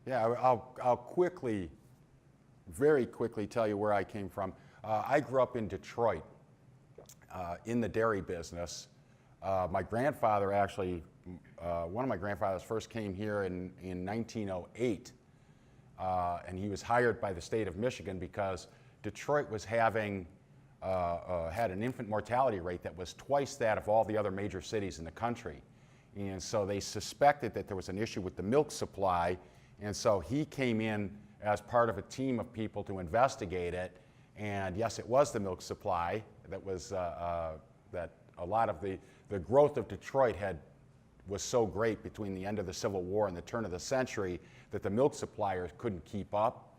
Yeah, I'll quickly, very quickly tell you where I came from. I grew up in Detroit in the dairy business. My grandfather actually, one of my grandfathers first came here in 1908, and he was hired by the state of Michigan because Detroit was having, had an infant mortality rate that was twice that of all the other major cities in the country. And so they suspected that there was an issue with the milk supply, and so he came in as part of a team of people to investigate it. And yes, it was the milk supply that was, that a lot of the growth of Detroit was so great between the end of the Civil War and the turn of the century that the milk suppliers couldn't keep up.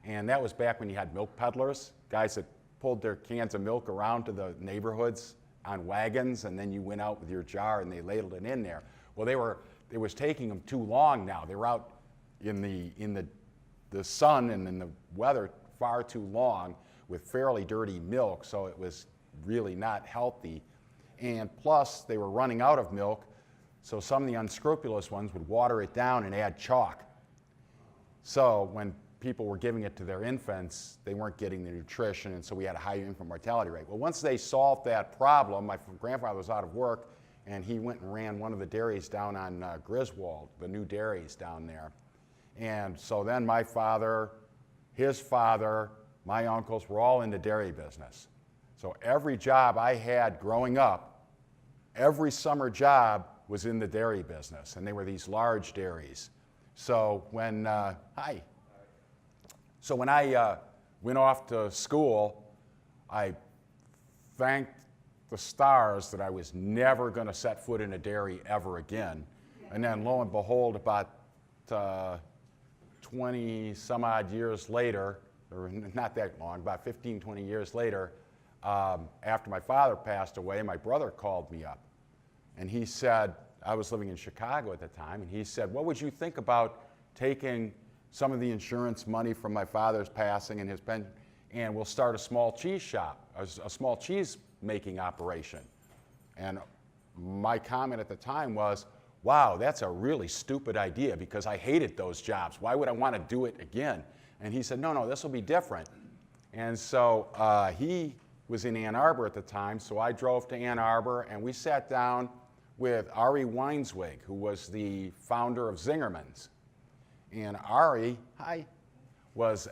And that was back when you had milk peddlers, guys that pulled their cans of milk around to the neighborhoods on wagons, and then you went out with your jar and they ladled it in there. Well, it was taking them too long now. They were out in the sun and in the weather far too long with fairly dirty milk, so it was really not healthy. And plus, they were running out of milk, so some of the unscrupulous ones would water it down and add chalk. So when people were giving it to their infants, they weren't getting the nutrition, and so we had a high infant mortality rate. Well, once they solved that problem, my grandfather was out of work, and he went and ran one of the dairies down on Griswold, the new dairies down there. And so then my father, his father, my uncles were all in the dairy business. So every job I had growing up, every summer job was in the dairy business, and they were these large dairies. So when, So when I went off to school, I thanked the stars that I was never going to set foot in a dairy ever again. And then lo and behold, about 20 some odd years later, or not that long, about 15, 20 years later, after my father passed away, my brother called me up. And he said, I was living in Chicago at the time, and he said, what would you think about taking some of the insurance money from my father's passing and his pension, and we'll start a small cheese shop, a small cheese making operation. And my comment at the time was, wow, that's a really stupid idea because I hated those jobs. Why would I want to do it again? And he said, no, this will be different. And so he was in Ann Arbor at the time, so I drove to Ann Arbor, and we sat down with Ari Weinswig, who was the founder of Zingerman's. And Ari, was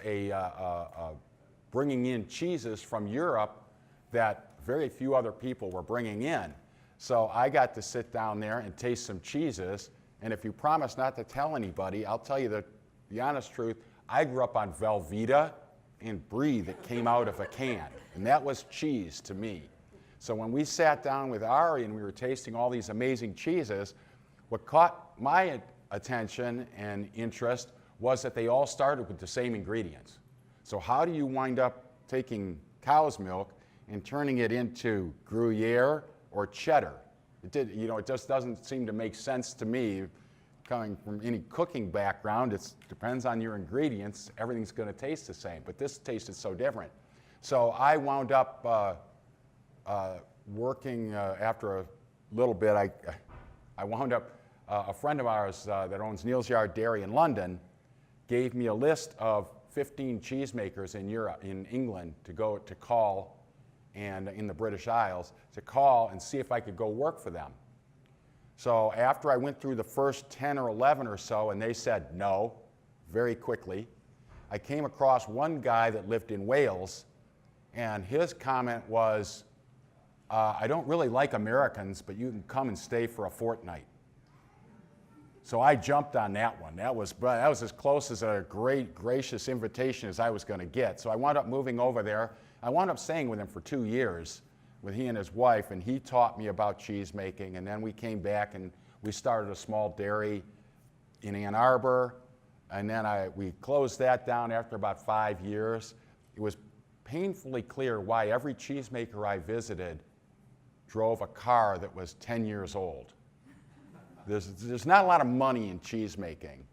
bringing in cheeses from Europe that very few other people were bringing in. So I got to sit down there and taste some cheeses, and if you promise not to tell anybody, I'll tell you the honest truth, I grew up on Velveeta and Brie that came out of a can, and that was cheese to me. So when we sat down with Ari and we were tasting all these amazing cheeses, what caught my attention and interest was that they all started with the same ingredients. So how do you wind up taking cow's milk and turning it into Gruyere or cheddar? It just doesn't seem to make sense to me. Coming from any cooking background, it depends on your ingredients. Everything's going to taste the same, but this tasted so different. So I wound up working after a little bit. I wound up a friend of ours that owns Neal's Yard Dairy in London gave me a list of 15 cheesemakers in Europe, in England, to call, and in the British Isles, to call and see if I could go work for them. So after I went through the first 10 or 11 or so, and they said no, very quickly, I came across one guy that lived in Wales, and his comment was, I don't really like Americans, but you can come and stay for a fortnight. So I jumped on that one. That was as close as a great, gracious invitation as I was going to get. So I wound up moving over there. I wound up staying with him for 2 years, with he and his wife, and he taught me about cheese making. And then we came back and we started a small dairy in Ann Arbor. And then we closed that down after about 5 years. It was painfully clear why every cheesemaker I visited drove a car that was 10 years old. There's not a lot of money in cheese making.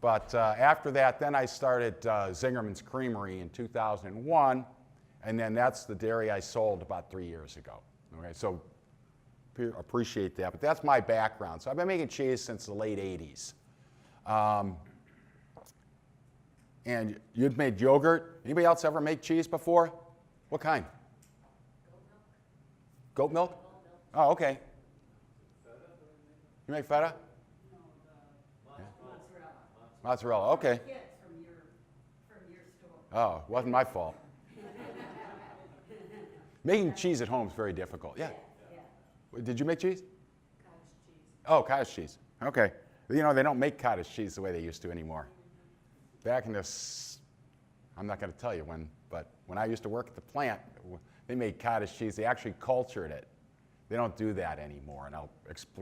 But after that, then I started Zingerman's Creamery in 2001, and then that's the dairy I sold about 3 years ago. Okay, so appreciate that. But that's my background. So I've been making cheese since the late 80s. And you'd made yogurt. Anybody else ever make cheese before? What kind? Goat milk? Oh, okay. You make feta? Yeah. Mozzarella, okay. From your store. Oh, it wasn't my fault. Making cheese at home is very difficult. Yeah. Did you make cheese? Cottage cheese. Oh, cottage cheese. Okay. You know, they don't make cottage cheese the way they used to anymore. Back in this, I'm not going to tell you when, but when I used to work at the plant, they made cottage cheese. They actually cultured it. They don't do that anymore, and I'll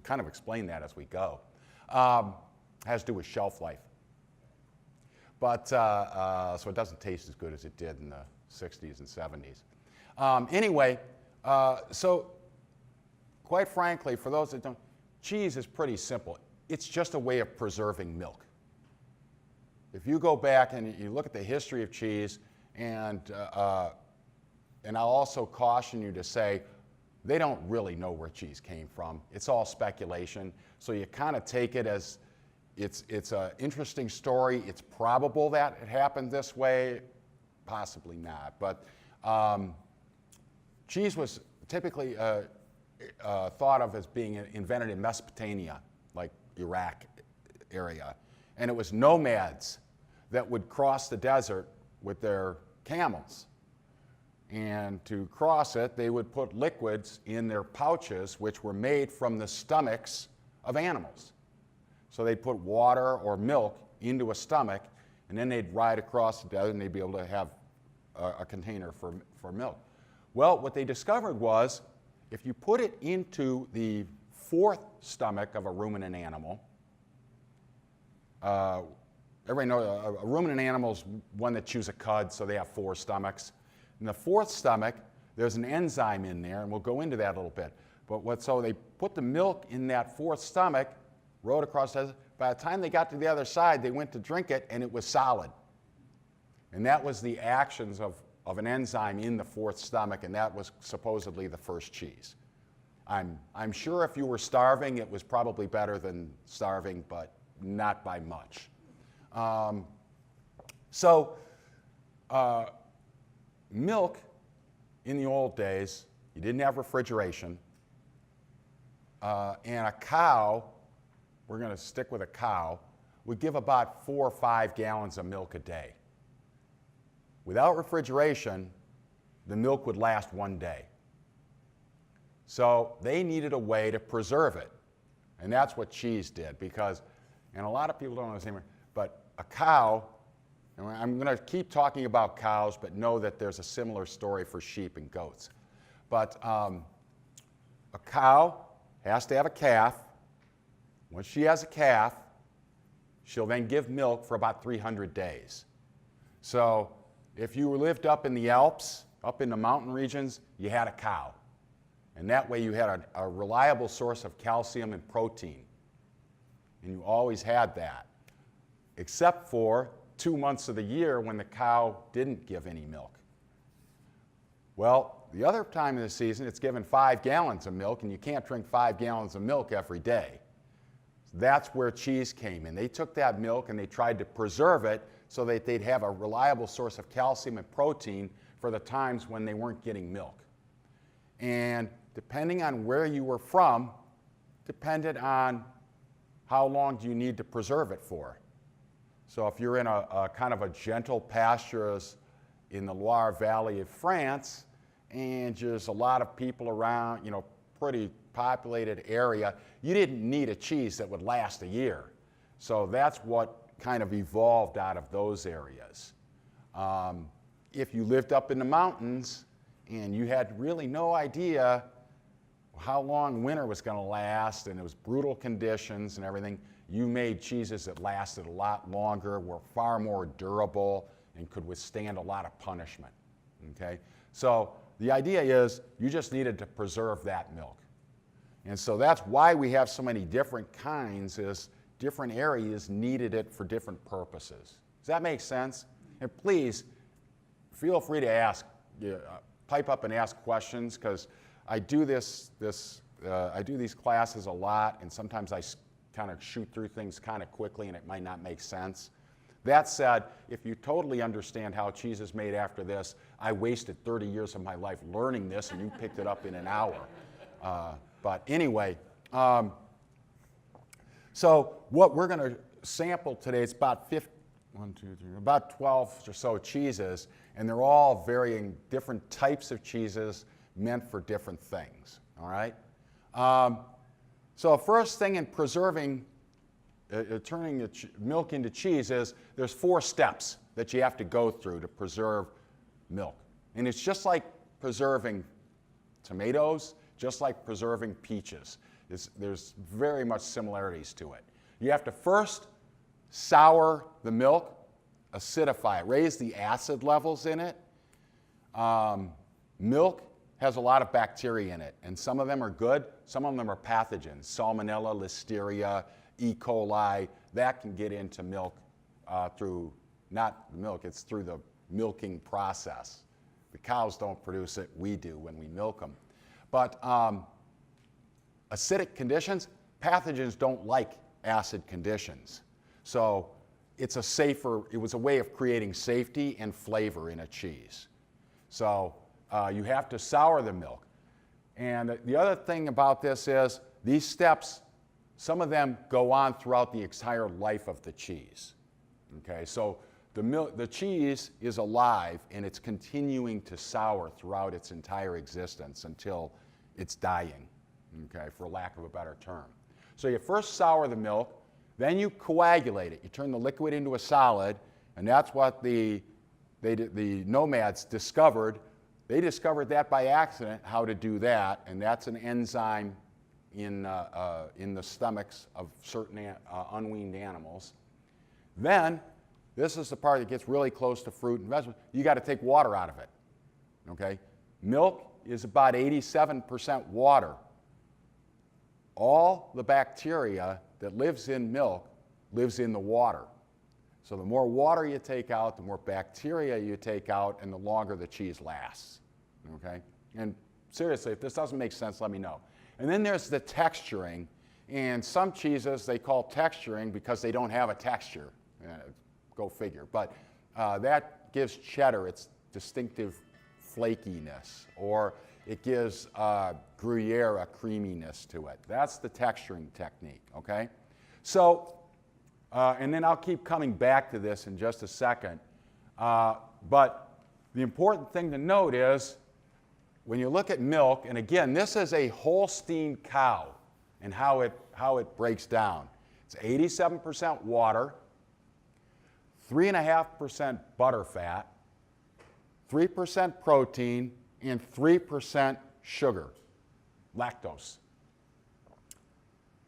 kind of explain that as we go. Has to do with shelf life. But, so it doesn't taste as good as it did in the 60s and 70s. Anyway, so quite frankly, for those that don't, cheese is pretty simple. It's just a way of preserving milk. If you go back and you look at the history of cheese, and I'll also caution you to say, they don't really know where cheese came from. It's all speculation. So you kind of take it as it's an interesting story. It's probable that it happened this way, possibly not. But cheese was typically thought of as being invented in Mesopotamia, like Iraq area. And it was nomads that would cross the desert with their camels. And to cross it, they would put liquids in their pouches, which were made from the stomachs of animals. So they'd put water or milk into a stomach, and then they'd ride across the desert, and they'd be able to have a container for milk. Well, what they discovered was, if you put it into the fourth stomach of a ruminant animal, everybody knows a ruminant animal is one that chews a cud, so they have four stomachs. In the fourth stomach, there's an enzyme in there, and we'll go into that a little bit. But so they put the milk in that fourth stomach, rode across the desert. By the time they got to the other side, they went to drink it, and it was solid. And that was the actions of an enzyme in the fourth stomach, and that was supposedly the first cheese. I'm sure if you were starving, it was probably better than starving, but not by much. Milk in the old days, you didn't have refrigeration, and a cow, we're going to stick with a cow, would give about 4 or 5 gallons of milk a day. Without refrigeration, the milk would last 1 day. So they needed a way to preserve it. And that's what cheese did, because, and a lot of people don't understand, but a cow, and I'm going to keep talking about cows, but know that there's a similar story for sheep and goats. But a cow has to have a calf. Once she has a calf, she'll then give milk for about 300 days. So if you lived up in the Alps, up in the mountain regions, you had a cow. And that way you had a reliable source of calcium and protein. And you always had that, except for 2 months of the year when the cow didn't give any milk. Well, the other time of the season, it's given 5 gallons of milk, and you can't drink 5 gallons of milk every day. That's where cheese came in. They took that milk and they tried to preserve it so that they'd have a reliable source of calcium and protein for the times when they weren't getting milk. And depending on where you were from, depended on how long do you need to preserve it for. So if you're in a kind of a gentle pastures in the Loire Valley of France, and there's a lot of people around, you know, pretty populated area, you didn't need a cheese that would last a year. So that's what kind of evolved out of those areas. If you lived up in the mountains and you had really no idea how long winter was going to last, and it was brutal conditions and everything, you made cheeses that lasted a lot longer, were far more durable, and could withstand a lot of punishment. Okay? So the idea is you just needed to preserve that milk. And so that's why we have so many different kinds, is different areas needed it for different purposes. Does that make sense? And please, feel free to ask, pipe up and ask questions, because I do I do these classes a lot, and sometimes I kind of shoot through things kind of quickly, and it might not make sense. That said, if you totally understand how cheese is made after this, I wasted 30 years of my life learning this, and you picked it up in an hour. But anyway, so what we're going to sample today is about 12 or so cheeses, and they're all varying different types of cheeses meant for different things. All right. So first thing in preserving, turning the milk into cheese is there's 4 steps that you have to go through to preserve milk. And it's just like preserving tomatoes, just like preserving peaches. There's very much similarities to it. You have to first sour the milk, acidify it, raise the acid levels in it. Milk has a lot of bacteria in it, and some of them are good, some of them are pathogens. Salmonella, Listeria, E. coli, that can get into milk through, not the milk, it's through the milking process. The cows don't produce it, we do when we milk them. But acidic conditions, pathogens don't like acid conditions. So it was a way of creating safety and flavor in a cheese. So you have to sour the milk. And the other thing about this is these steps, some of them go on throughout the entire life of the cheese. Okay, so the cheese is alive and it's continuing to sour throughout its entire existence until it's dying, okay, for lack of a better term. So you first sour the milk, then you coagulate it. You turn the liquid into a solid, and that's what the nomads discovered. They discovered that by accident, how to do that, and that's an enzyme in the stomachs of certain unweaned animals. Then, this is the part that gets really close to fruit and vegetables. You got to take water out of it. Okay? Milk is about 87% water. All the bacteria that lives in milk lives in the water. So the more water you take out, the more bacteria you take out, and the longer the cheese lasts. Okay? And seriously, if this doesn't make sense, let me know. And then there's the texturing. And some cheeses they call texturing because they don't have a texture. Go figure. But that gives cheddar its distinctive flakiness, or it gives Gruyere a creaminess to it. That's the texturing technique, okay? So, and then I'll keep coming back to this in just a second. But the important thing to note is when you look at milk, and again, this is a Holstein cow and how it breaks down. It's 87% water, 3.5% butter fat, 3% protein, and 3% sugar, lactose.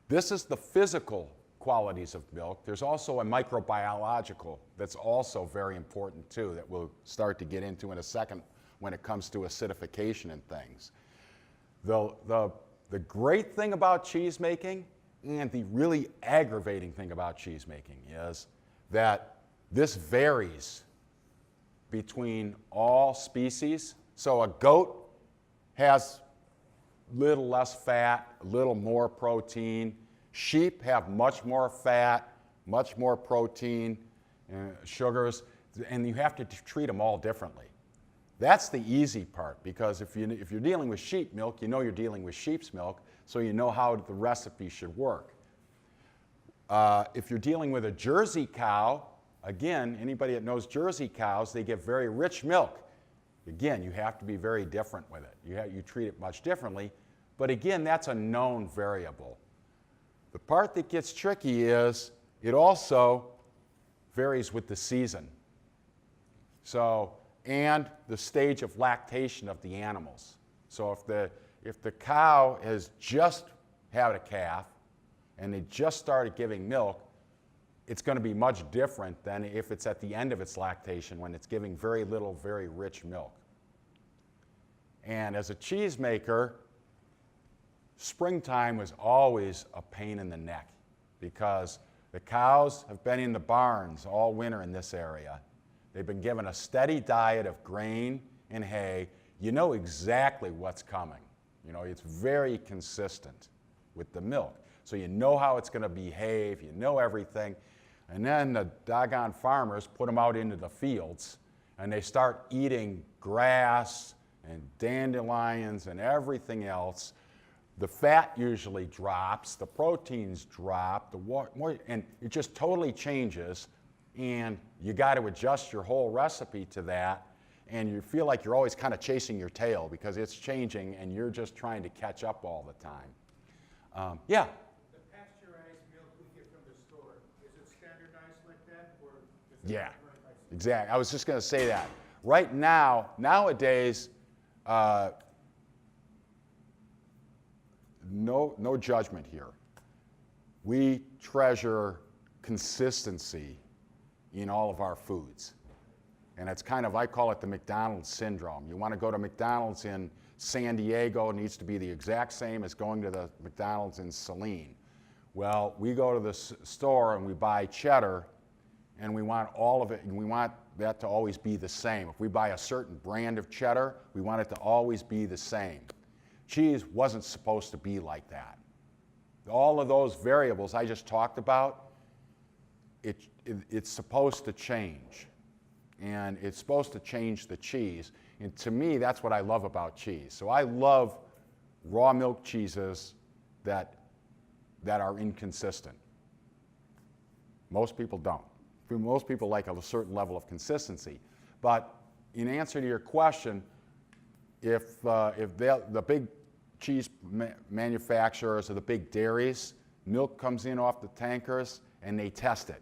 This is the physical qualities of milk. There's also a microbiological that's also very important too that we'll start to get into in a second when it comes to acidification and things. The great thing about cheese making and the really aggravating thing about cheese making is that this varies between all species. So a goat has a little less fat, a little more protein. Sheep have much more fat, much more protein, sugars, and you have to treat them all differently. That's the easy part, because if you're dealing with sheep milk, you know you're dealing with sheep's milk, so you know how the recipe should work. If you're dealing with a Jersey cow, again, anybody that knows Jersey cows, they give very rich milk. Again, you have to be very different with it. You treat it much differently, but again, that's a known variable. The part that gets tricky is it also varies with the season. So, and the stage of lactation of the animals. So if the cow has just had a calf and they just started giving milk, it's going to be much different than if it's at the end of its lactation when it's giving very little, very rich milk. And as a cheesemaker, springtime was always a pain in the neck because the cows have been in the barns all winter in this area. They've been given a steady diet of grain and hay. You know exactly what's coming. You know, it's very consistent with the milk. So you know how it's going to behave, you know everything. And then the doggone farmers put them out into the fields, and they start eating grass and dandelions and everything else. The fat usually drops, the proteins drop, and it just totally changes. And you got to adjust your whole recipe to that. And you feel like you're always kind of chasing your tail because it's changing and you're just trying to catch up all the time. Yeah? The pasteurized milk we get from the store, is it standardized like that, or is it Yeah, run by some- exactly. I was just going to say that. Right now, nowadays, no judgment here. We treasure consistency in all of our foods. And it's kind of, I call it the McDonald's syndrome. You want to go to McDonald's in San Diego, it needs to be the exact same as going to the McDonald's in Saline. Well, we go to the store and we buy cheddar, and we want all of it, and we want that to always be the same. If we buy a certain brand of cheddar, we want it to always be the same. Cheese wasn't supposed to be like that. All of those variables I just talked about, it's supposed to change. And it's supposed to change the cheese. And to me, that's what I love about cheese. So I love raw milk cheeses that are inconsistent. Most people don't. Most people like a certain level of consistency. But in answer to your question, if the big cheese manufacturers or the big dairies, milk comes in off the tankers and they test it.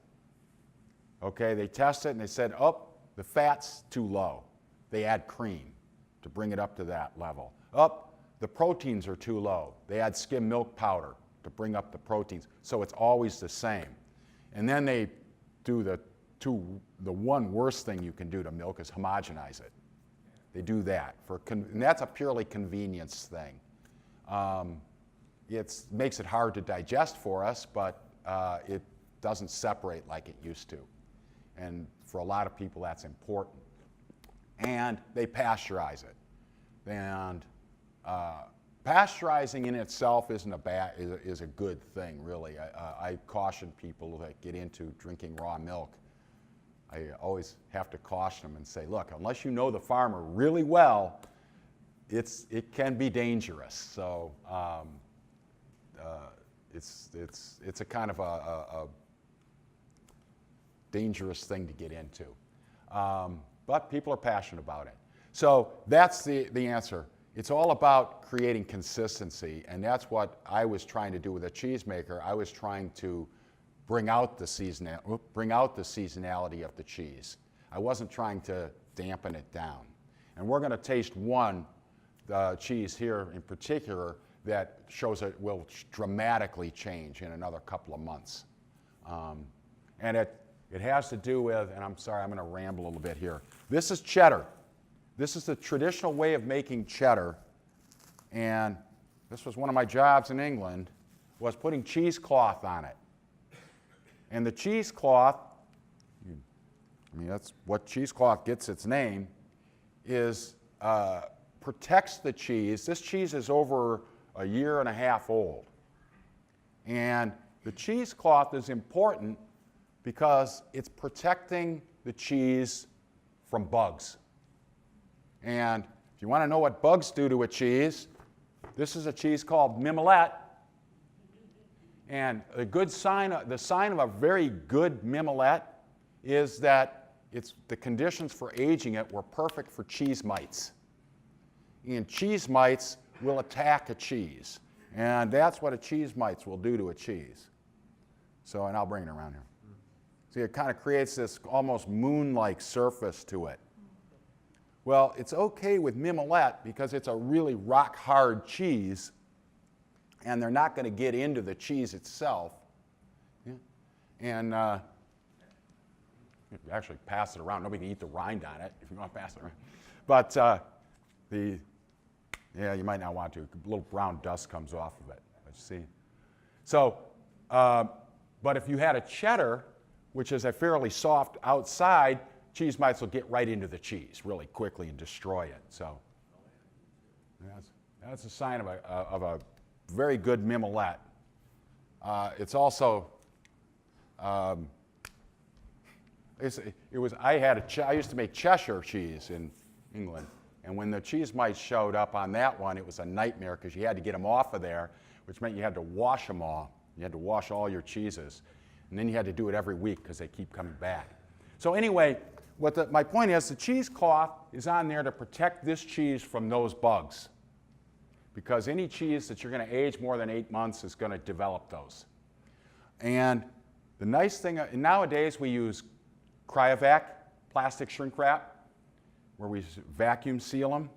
Okay, they test it and they said, oh, the fat's too low. They add cream to bring it up to that level. The proteins are too low. They add skim milk powder to bring up the proteins. So it's always the same. And then they do the one worst thing you can do to milk is homogenize it. They do that. And that's a purely convenience thing. It makes it hard to digest for us, but it doesn't separate like it used to. And for a lot of people, that's important. And they pasteurize it. And pasteurizing in itself is a good thing, really. I caution people that get into drinking raw milk. I always have to caution them and say, look, unless you know the farmer really well, it can be dangerous. So it's a kind of a dangerous thing to get into. But people are passionate about it. So that's the answer. It's all about creating consistency, and that's what I was trying to do with a cheesemaker. I was trying to bring out the seasonality of the cheese. I wasn't trying to dampen it down. And we're going to taste one cheese here in particular that shows it will dramatically change in another couple of months. And it has to do with, and I'm sorry, I'm going to ramble a little bit here. This is cheddar. This is the traditional way of making cheddar. And this was one of my jobs in England, was putting cheesecloth on it. And the cheesecloth, I mean, that's what cheesecloth gets its name, is protects the cheese. This cheese is over a year and a half old. And the cheesecloth is important because it's protecting the cheese from bugs. And if you want to know what bugs do to a cheese, this is a cheese called mimolette. And the sign of a very good mimolette is that the conditions for aging it were perfect for cheese mites. And cheese mites will attack a cheese. And that's what a cheese mites will do to a cheese. So, and I'll bring it around here. See, it kind of creates this almost moon-like surface to it. Well, it's okay with mimolette because it's a really rock-hard cheese, and they're not going to get into the cheese itself. Yeah. And you actually pass it around. Nobody can eat the rind on it if you want to pass it around. But yeah, you might not want to. A little brown dust comes off of it. But you see. So, but if you had a cheddar, which is a fairly soft outside, cheese mites will get right into the cheese really quickly and destroy it. So that's a sign of a very good mimolette. It's also I used to make Cheshire cheese in England, and when the cheese mites showed up on that one, it was a nightmare because you had to get them off of there, which meant you had to wash them all. You had to wash all your cheeses, and then you had to do it every week because they keep coming back. So anyway, my point is the cheesecloth is on there to protect this cheese from those bugs, because any cheese that you're going to age more than 8 months is going to develop those. And the nice thing, nowadays we use cryovac, plastic shrink wrap, where we vacuum seal them,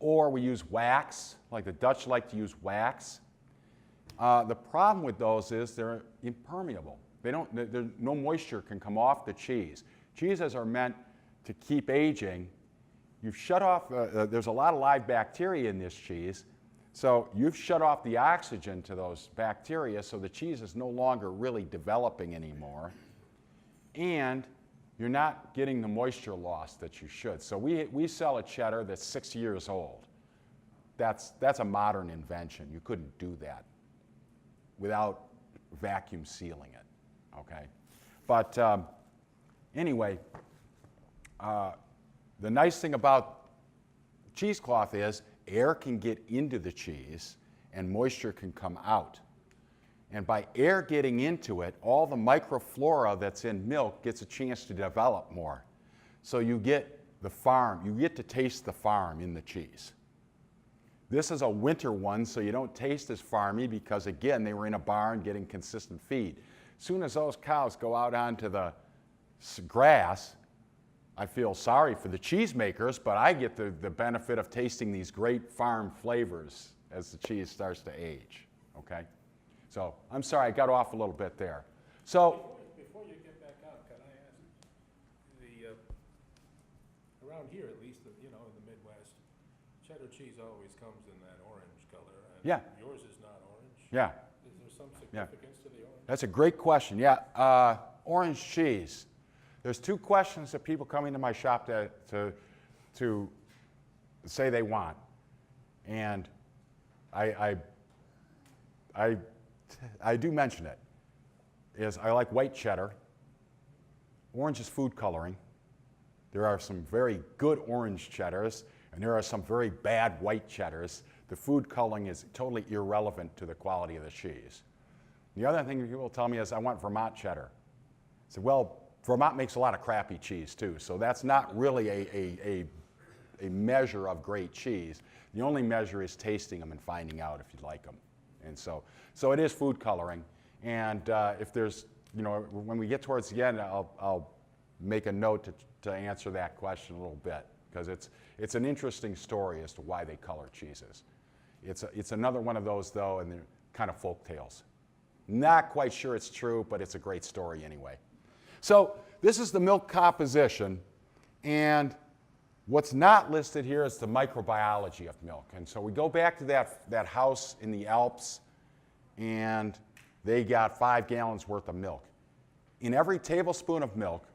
or we use wax, like the Dutch like to use wax. The problem with those is they're impermeable. No moisture can come off the cheese. Cheeses are meant to keep aging. You've shut off, there's a lot of live bacteria in this cheese, so you've shut off the oxygen to those bacteria, so the cheese is no longer really developing anymore. And you're not getting the moisture loss that you should. So we sell a cheddar that's 6 years old. That's a modern invention. You couldn't do that without vacuum sealing it, okay? But anyway, the nice thing about cheesecloth is air can get into the cheese and moisture can come out. And by air getting into it, all the microflora that's in milk gets a chance to develop more. So you get the farm, you get to taste the farm in the cheese. This is a winter one, so you don't taste as farmy because, again, they were in a barn getting consistent feed. As soon as those cows go out onto the grass, I feel sorry for the cheesemakers, but I get the benefit of tasting these great farm flavors as the cheese starts to age, okay? So I'm sorry, I got off a little bit there. So before you get back up, can I ask, around here at least, in the Midwest, cheddar cheese always comes in that orange color. And yeah, yours is not orange. Yeah. Is there some significance to the orange? That's a great question. Yeah, orange cheese. There's two questions that people come into my shop to say they want, and I do mention it. Is I like white cheddar. Orange is food coloring. There are some very good orange cheddars, and there are some very bad white cheddars. The food coloring is totally irrelevant to the quality of the cheese. The other thing people tell me is I want Vermont cheddar. I said, well, Vermont makes a lot of crappy cheese too, so that's not really a measure of great cheese. The only measure is tasting them and finding out if you like them. And so it is food coloring. And if there's, when we get towards the end, I'll make a note to answer that question a little bit, because it's an interesting story as to why they color cheeses. It's another one of those, though, and they're kind of folk tales. Not quite sure it's true, but it's a great story anyway. So this is the milk composition, and what's not listed here is the microbiology of milk. And so we go back to that house in the Alps, and they got 5 gallons worth of milk. In every tablespoon of milk,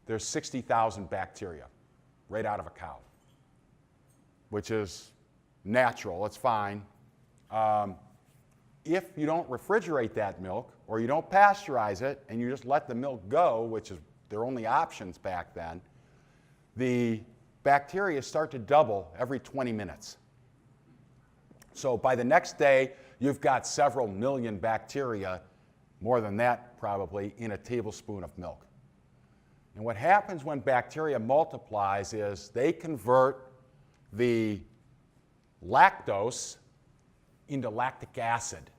there's 60,000 bacteria right out of a cow, which is natural, it's fine. If you don't refrigerate that milk, or you don't pasteurize it, and you just let the milk go, which is their only options back then, the bacteria start to double every 20 minutes. So by the next day, you've got several million bacteria, more than that probably, in a tablespoon of milk. And what happens when bacteria multiplies is they convert the lactose into lactic acid.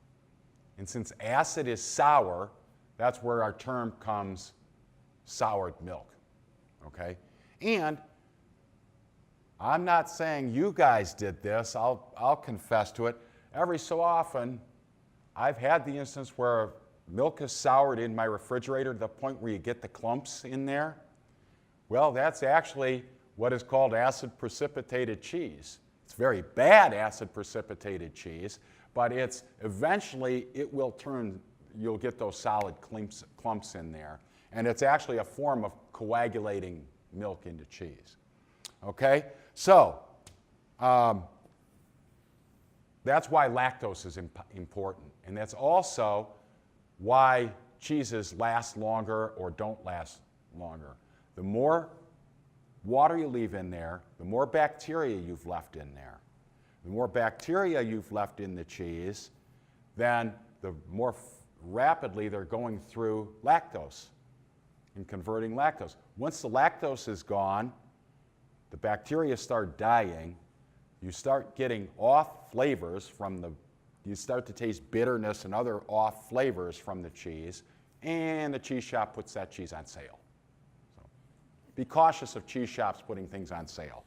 And since acid is sour, that's where our term comes, soured milk, okay? And I'm not saying you guys did this, I'll confess to it. Every so often, I've had the instance where milk is soured in my refrigerator to the point where you get the clumps in there. Well, that's actually what is called acid precipitated cheese. It's very bad acid precipitated cheese, but it's eventually it will turn, you'll get those solid clumps in there. And it's actually a form of coagulating milk into cheese. Okay? So, that's why lactose is important. And that's also why cheeses last longer or don't last longer. The more water you leave in there, the more bacteria you've left in there. The more bacteria you've left in the cheese, then the more rapidly they're going through lactose and converting lactose. Once the lactose is gone, the bacteria start dying. You start getting off flavors from the, you start to taste bitterness and other off flavors from the cheese, and the cheese shop puts that cheese on sale. So be cautious of cheese shops putting things on sale.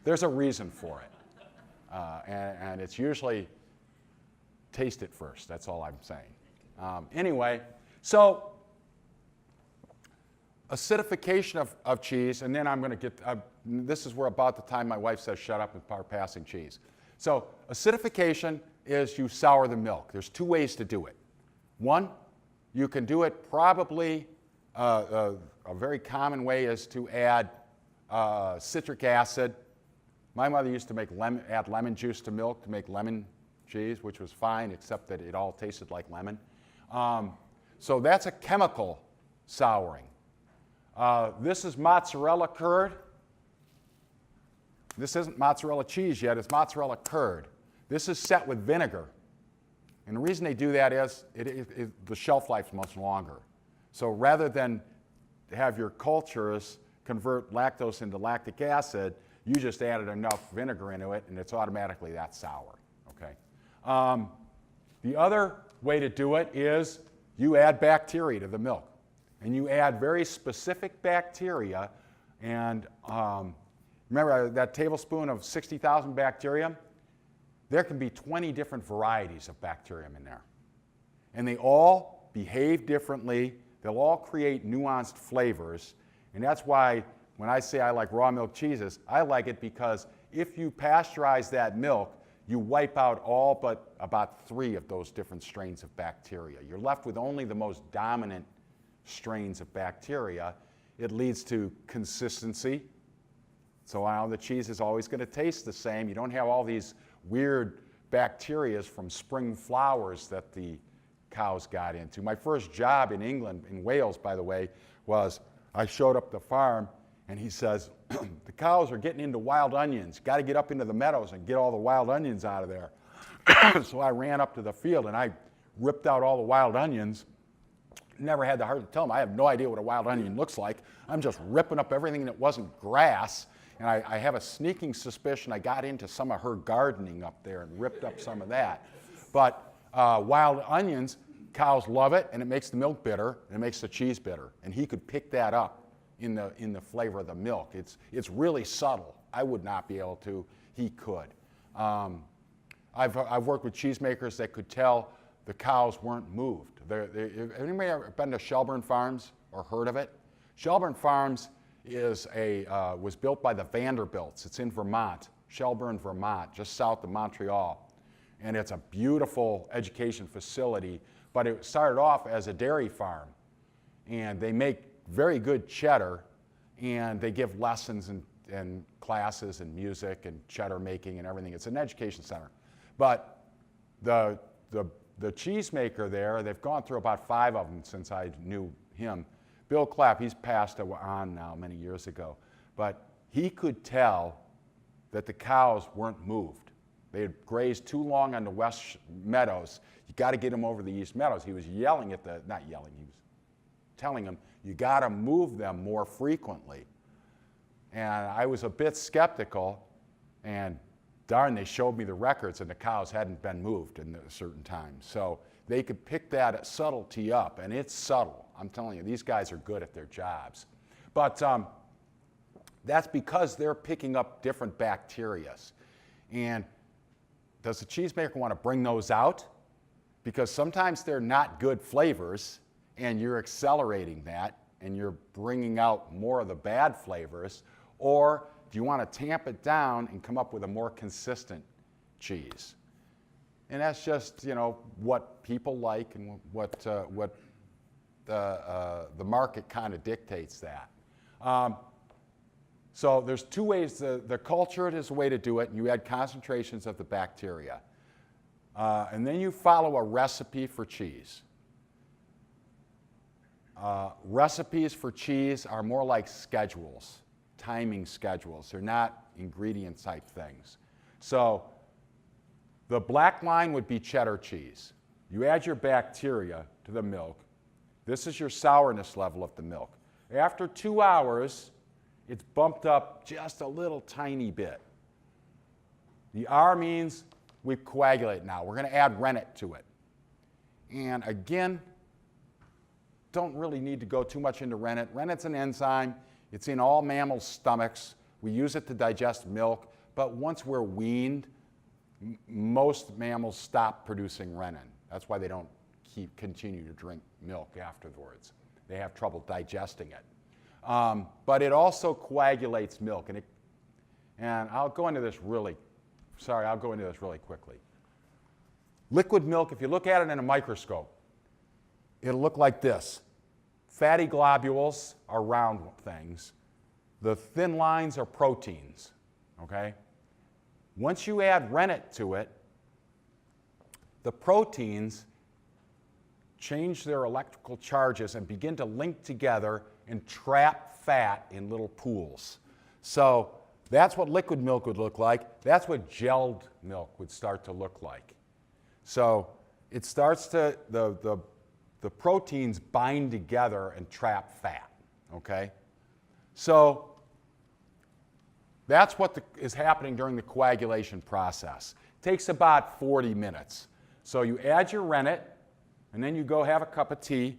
There's a reason for it. And it's usually taste it first. That's all I'm saying. Anyway, so acidification of cheese, and then I'm going to get, this is where about the time my wife says shut up and start passing cheese. So acidification is you sour the milk. There's two ways to do it. One, you can do it probably, a very common way is to add citric acid. My mother used to add lemon juice to milk to make lemon cheese, which was fine, except that it all tasted like lemon. So that's a chemical souring. This is mozzarella curd. This isn't mozzarella cheese yet, it's mozzarella curd. This is set with vinegar. And the reason they do that is the shelf life is much longer. So rather than have your cultures convert lactose into lactic acid, you just added enough vinegar into it and it's automatically that sour. Okay? The other way to do it is you add bacteria to the milk. And you add very specific bacteria, and remember that tablespoon of 60,000 bacteria? There can be 20 different varieties of bacterium in there. And they all behave differently. They'll all create nuanced flavors. And that's why when I say I like raw milk cheeses, I like it because if you pasteurize that milk, you wipe out all but about 3 of those different strains of bacteria. You're left with only the most dominant strains of bacteria. It leads to consistency. So now the cheese is always going to taste the same. You don't have all these weird bacteria from spring flowers that the cows got into. My first job in England, in Wales, by the way, was I showed up the farm and he says, the cows are getting into wild onions. Got to get up into the meadows and get all the wild onions out of there. So I ran up to the field and I ripped out all the wild onions. Never had the heart to tell him, I have no idea what a wild onion looks like. I'm just ripping up everything that wasn't grass. And I have a sneaking suspicion I got into some of her gardening up there and ripped up some of that. But wild onions, cows love it, and it makes the milk bitter, and it makes the cheese bitter. And he could pick that up in the flavor of the milk. It's really subtle. I would not be able to. He could. I've worked with cheesemakers that could tell the cows weren't moved. Anybody ever been to Shelburne Farms or heard of it? Shelburne Farms was built by the Vanderbilts. It's in Vermont, Shelburne, Vermont, just south of Montreal. And it's a beautiful education facility, but it started off as a dairy farm. And they make very good cheddar, and they give lessons and classes and music and cheddar making and everything. It's an education center. But the cheesemaker there, they've gone through about 5 of them since I knew him. Bill Clapp, he's passed on now many years ago, but he could tell that the cows weren't moved. They had grazed too long on the west meadows. You got to get them over the east meadows. He was yelling at not yelling, he was telling them, you got to move them more frequently. And I was a bit skeptical, and darn, they showed me the records, and the cows hadn't been moved in a certain time. So they could pick that subtlety up, and it's subtle. I'm telling you, these guys are good at their jobs. But that's because they're picking up different bacteria. And does the cheesemaker want to bring those out? Because sometimes they're not good flavors, and you're accelerating that, and you're bringing out more of the bad flavors. Or do you want to tamp it down and come up with a more consistent cheese? And that's just, what people like and what the market kind of dictates that. So there's 2 ways. The cultured is a way to do it, and you add concentrations of the bacteria. And then you follow a recipe for cheese. Recipes for cheese are more like schedules, timing schedules. They're not ingredient type things. So the black line would be cheddar cheese. You add your bacteria to the milk. This is your sourness level of the milk. After 2 hours, it's bumped up just a little tiny bit. The R means we coagulate now. We're going to add rennet to it. And again, don't really need to go too much into rennet. Rennet's an enzyme. It's in all mammals' stomachs. We use it to digest milk. But once we're weaned, most mammals stop producing rennet. That's why they don't continue to drink milk afterwards. They have trouble digesting it. But it also coagulates milk. And I'll go into this really quickly. Liquid milk, if you look at it in a microscope, it'll look like this. Fatty globules are round things. The thin lines are proteins, okay? Once you add rennet to it, the proteins change their electrical charges and begin to link together and trap fat in little pools. So that's what liquid milk would look like. That's what gelled milk would start to look like. So it starts to, the proteins bind together and trap fat, okay? So that's what is happening during the coagulation process. It takes about 40 minutes. So you add your rennet, and then you go have a cup of tea,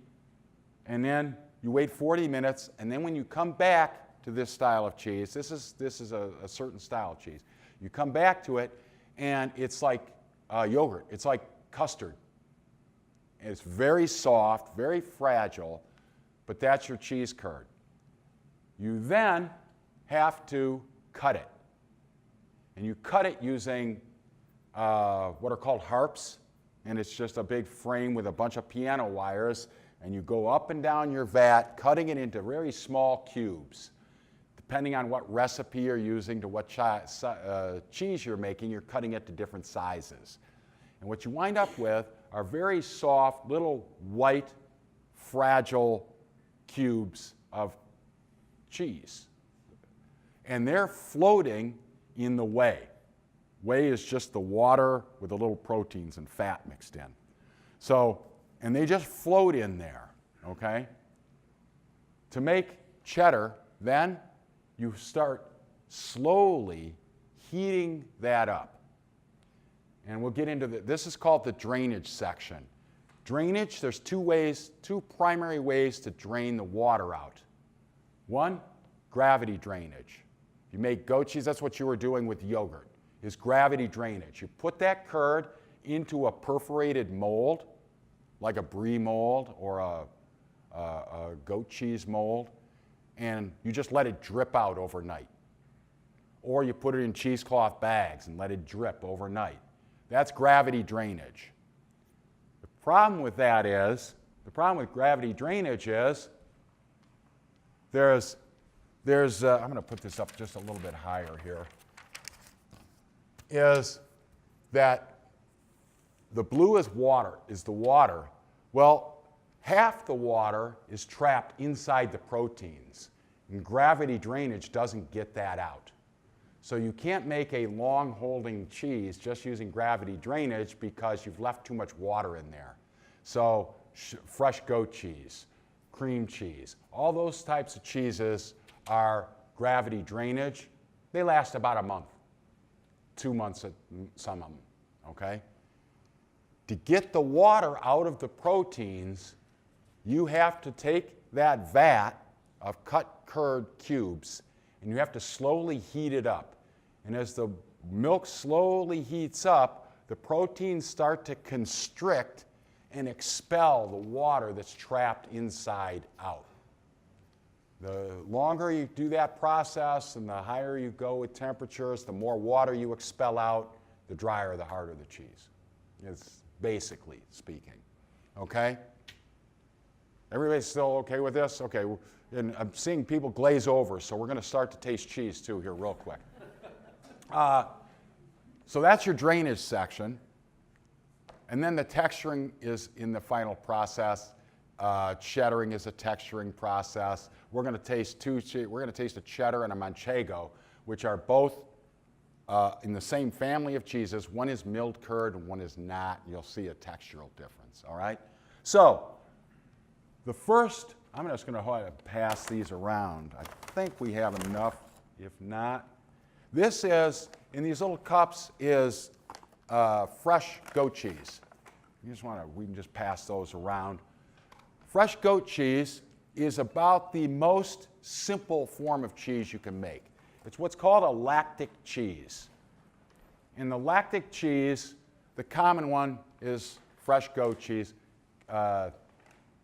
and then you wait 40 minutes, and then when you come back to this style of cheese, this is a certain style of cheese. You come back to it, and it's like yogurt. It's like custard. It's very soft, very fragile, but that's your cheese curd. You then have to cut it. And you cut it using what are called harps, and it's just a big frame with a bunch of piano wires, and you go up and down your vat, cutting it into very small cubes. Depending on what recipe you're using to what cheese you're making, you're cutting it to different sizes. And what you wind up with are very soft, little white, fragile cubes of cheese. And they're floating in the whey. Whey is just the water with the little proteins and fat mixed in. So, and they just float in there, okay? To make cheddar, then you start slowly heating that up. And we'll get into this is called the drainage section. Drainage, there's two primary ways to drain the water out. One, gravity drainage. You make goat cheese, that's what you were doing with yogurt, is gravity drainage. You put that curd into a perforated mold, like a brie mold or a goat cheese mold, and you just let it drip out overnight. Or you put it in cheesecloth bags and let it drip overnight. That's gravity drainage. The problem with gravity drainage is there's I'm going to put this up just a little bit higher here, is that the blue is the water. Well, half the water is trapped inside the proteins, and gravity drainage doesn't get that out. So you can't make a long-holding cheese just using gravity drainage because you've left too much water in there. So fresh goat cheese, cream cheese, all those types of cheeses are gravity drainage. They last about a month, 2 months at some of them, okay? To get the water out of the proteins, you have to take that vat of cut curd cubes and you have to slowly heat it up. And as the milk slowly heats up, the proteins start to constrict and expel the water that's trapped inside out. The longer you do that process and the higher you go with temperatures, the more water you expel out, the drier, the harder the cheese. It's basically speaking. Okay? Everybody's still okay with this? Okay, and I'm seeing people glaze over, so we're going to start to taste cheese too here real quick. So that's your drainage section. And then the texturing is in the final process. cheddaring is a texturing process. We're going to taste a cheddar and a manchego, which are both in the same family of cheeses. One is milled curd and one is not. You'll see a textural difference, all right? So the first, I'm just going to pass these around. I think we have enough. If not, this is, in these little cups, is fresh goat cheese. We can just pass those around. Fresh goat cheese is about the most simple form of cheese you can make. It's what's called a lactic cheese. In the lactic cheese, the common one is fresh goat cheese.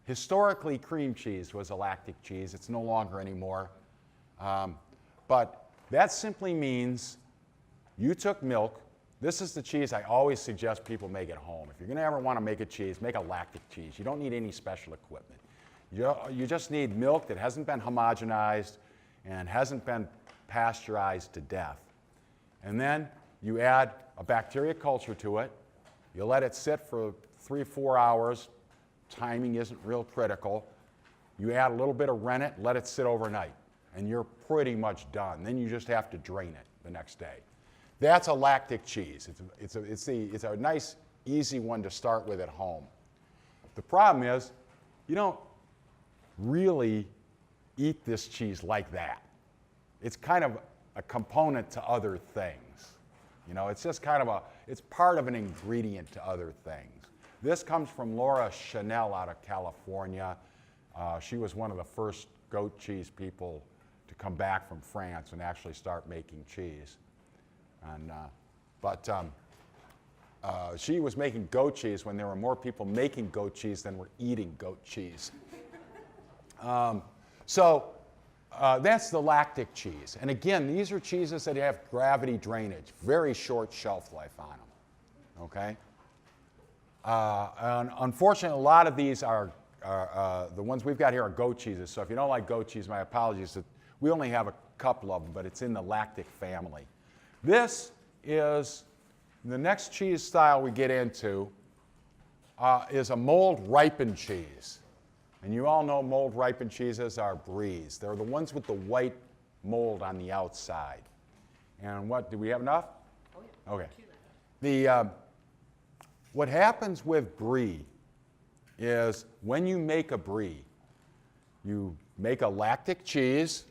Historically, cream cheese was a lactic cheese. It's no longer anymore. But that simply means you took milk. This is the cheese I always suggest people make at home. If you're going to ever want to make a cheese, make a lactic cheese. You don't need any special equipment. You just need milk that hasn't been homogenized and hasn't been pasteurized to death. And then you add a bacteria culture to it. You let it sit for 3-4 hours. Timing isn't real critical. You add a little bit of rennet, let it sit overnight, and you're pretty much done. Then you just have to drain it the next day. That's a lactic cheese. It's a nice, easy one to start with at home. The problem is, you don't really eat this cheese like that. It's kind of a component to other things. You know, it's just kind of it's part of an ingredient to other things. This comes from Laura Chanel out of California. She was one of the first goat cheese people to come back from France and actually start making cheese. And, she was making goat cheese when there were more people making goat cheese than were eating goat cheese. That's the lactic cheese. And again, these are cheeses that have gravity drainage, very short shelf life on them, okay? And unfortunately, a lot of these are, the ones we've got here are goat cheeses. So if you don't like goat cheese, my apologies. We only have a couple of them, but it's in the lactic family. This is, the next cheese style we get into is a mold ripened cheese. And you all know mold ripened cheeses are bries. They're the ones with the white mold on the outside. And what, do we have enough? Oh, yeah. Okay. What happens with brie is when you make a brie, you make a lactic cheese,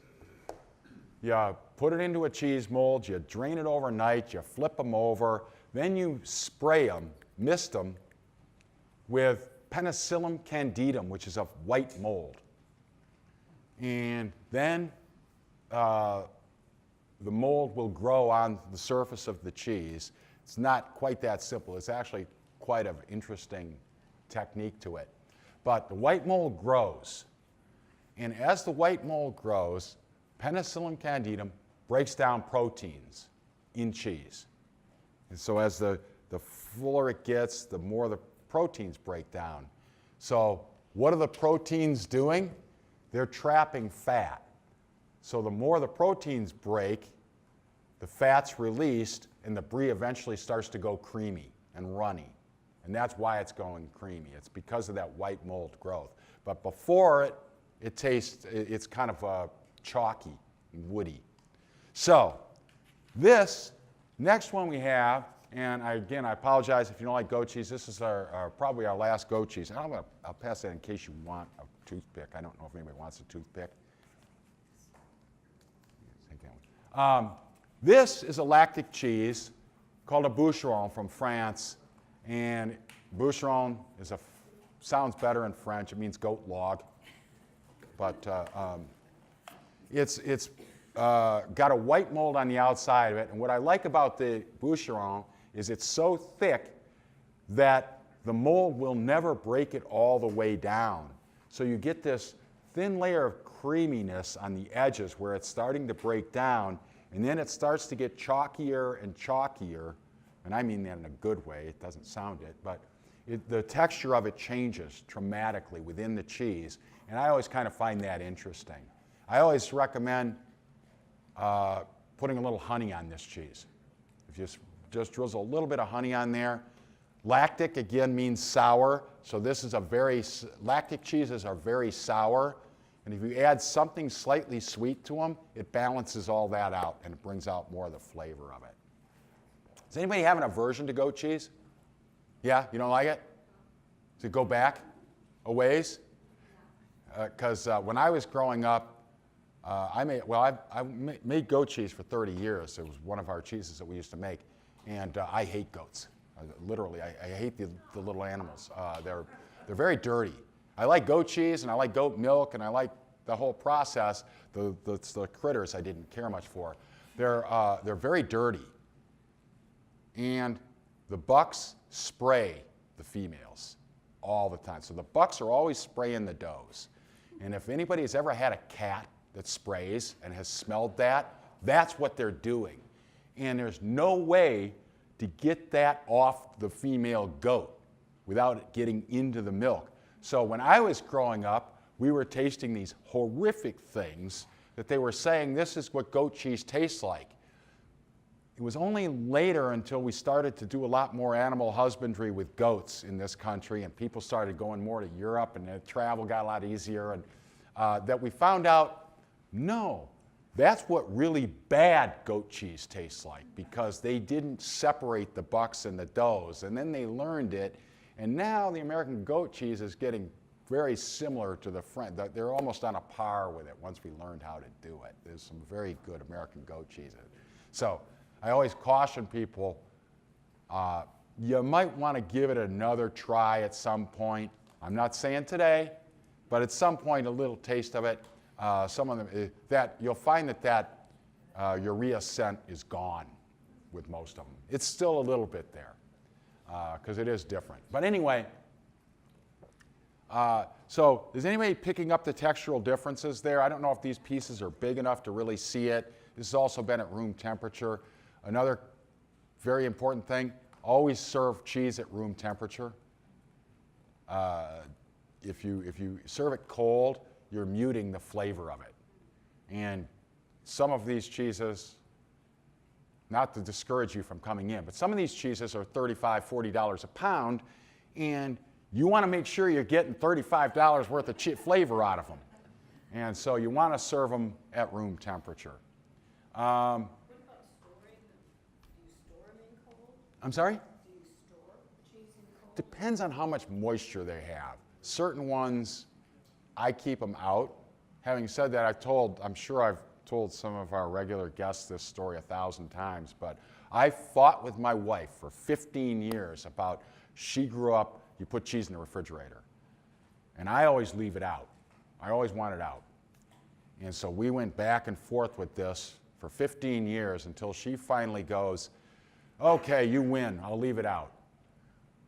you put it into a cheese mold, you drain it overnight, you flip them over, then you spray them, mist them with Penicillium candidum, which is a white mold. And then the mold will grow on the surface of the cheese. It's not quite that simple. It's actually quite an interesting technique to it. But the white mold grows. And as the white mold grows, Penicillium candidum breaks down proteins in cheese. And so as the fuller it gets, the more the proteins break down. So what are the proteins doing? They're trapping fat. So the more the proteins break, the fat's released, and the brie eventually starts to go creamy and runny. And that's why it's going creamy. It's because of that white mold growth. But before it's kind of chalky and woody. So this next one we have, and I apologize if you don't like goat cheese. This is probably our last goat cheese. And I'll pass that in case you want a toothpick. I don't know if anybody wants a toothpick. This is a lactic cheese called a bûcheron from France. And bûcheron sounds better in French. It means goat log. But it's got a white mold on the outside of it. And what I like about the bûcheron is it's so thick that the mold will never break it all the way down. So you get this thin layer of creaminess on the edges where it's starting to break down, and then it starts to get chalkier and chalkier, and I mean that in a good way. It doesn't sound it, but the texture of it changes dramatically within the cheese, and I always kind of find that interesting. I always recommend putting a little honey on this cheese. If you just drizzle a little bit of honey on there, Lactic, again, means sour. So this is lactic cheeses are very sour. And if you add something slightly sweet to them, it balances all that out and it brings out more of the flavor of it. Does anybody have an aversion to goat cheese? Yeah, you don't like it? Does it go back a ways? Because when I was growing up, I made goat cheese for 30 years. It was one of our cheeses that we used to make. And I hate goats. Literally, I hate the little animals. They're very dirty. I like goat cheese and I like goat milk and I like the whole process. The critters I didn't care much for. They're very dirty. And the bucks spray the females all the time. So the bucks are always spraying the does. And if anybody has ever had a cat that sprays and has smelled that, that's what they're doing. And there's no way to get that off the female goat without it getting into the milk. So when I was growing up, we were tasting these horrific things that they were saying, this is what goat cheese tastes like. It was only later until we started to do a lot more animal husbandry with goats in this country and people started going more to Europe and the travel got a lot easier and that we found out, no, that's what really bad goat cheese tastes like because they didn't separate the bucks and the does and then they learned it and now the American goat cheese is getting very similar to the French. They're almost on a par with it once we learned how to do it. There's some very good American goat cheeses. So I always caution people, you might want to give it another try at some point. I'm not saying today, but at some point a little taste of it. Some of them, you'll find that urea scent is gone with most of them. It's still a little bit there because it is different. But anyway, so is anybody picking up the textural differences there? I don't know if these pieces are big enough to really see it. This has also been at room temperature. Another very important thing, always serve cheese at room temperature. If you serve it cold, you're muting the flavor of it. And some of these cheeses, not to discourage you from coming in, but some of these cheeses are $35, $40 a pound, and you want to make sure you're getting $35 worth of flavor out of them. And so you want to serve them at room temperature. What about storing them? Do you store them in cold? I'm sorry? Do you store cheese in cold? Depends on how much moisture they have. Certain ones, I keep them out. Having said that, I'm sure I've told some of our regular guests this story 1,000 times, but I fought with my wife for 15 years about, she grew up, you put cheese in the refrigerator. And I always leave it out. I always want it out. And so we went back and forth with this for 15 years until she finally goes, okay, you win, I'll leave it out.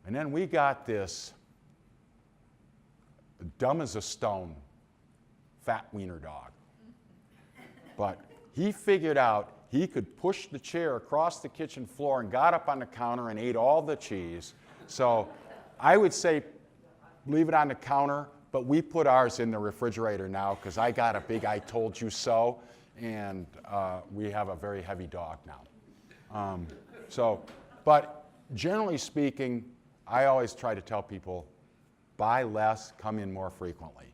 And then we got this dumb as a stone fat wiener dog. But he figured out he could push the chair across the kitchen floor and got up on the counter and ate all the cheese. So I would say leave it on the counter, but we put ours in the refrigerator now because I got a big I told you so, and we have a very heavy dog now. But generally speaking, I always try to tell people, buy less, come in more frequently.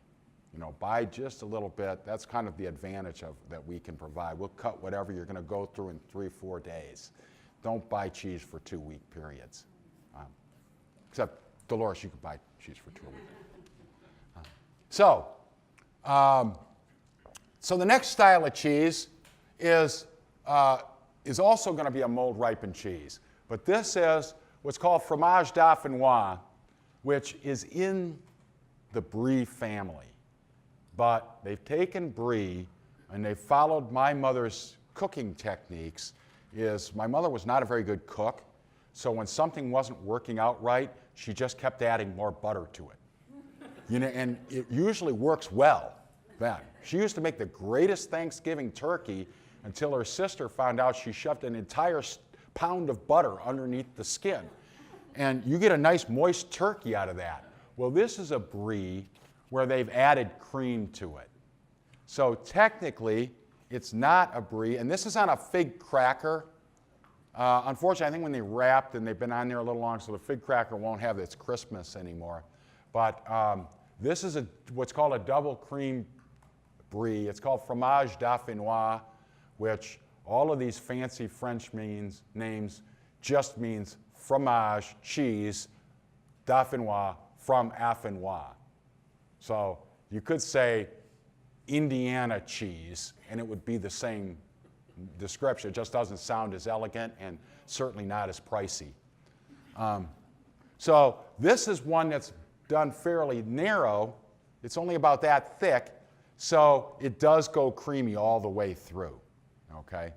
You know, buy just a little bit. That's kind of the advantage that we can provide. We'll cut whatever you're going to go through in 3-4 days. Don't buy cheese for 2-week periods. Except, Dolores, you could buy cheese for 2 weeks. So the next style of cheese is also going to be a mold-ripened cheese. But this is what's called fromage dauphinois, which is in the brie family. But they've taken brie and they've followed my mother's cooking techniques. My mother was not a very good cook, so when something wasn't working out right, she just kept adding more butter to it. You know, and it usually works well then. She used to make the greatest Thanksgiving turkey until her sister found out she shoved an entire pound of butter underneath the skin. And you get a nice moist turkey out of that. Well, this is a brie where they've added cream to it. So technically, it's not a brie, and this is on a fig cracker. Unfortunately, I think when they wrapped and they've been on there a little long, so the fig cracker won't have its crispness anymore. But this is what's called a double cream brie. It's called fromage dauphinois, which all of these fancy French names just means fromage, cheese, dauphinois, from Affinois. So you could say Indiana cheese, and it would be the same description. It just doesn't sound as elegant and certainly not as pricey. So this is one that's done fairly narrow. It's only about that thick, so it does go creamy all the way through, okay?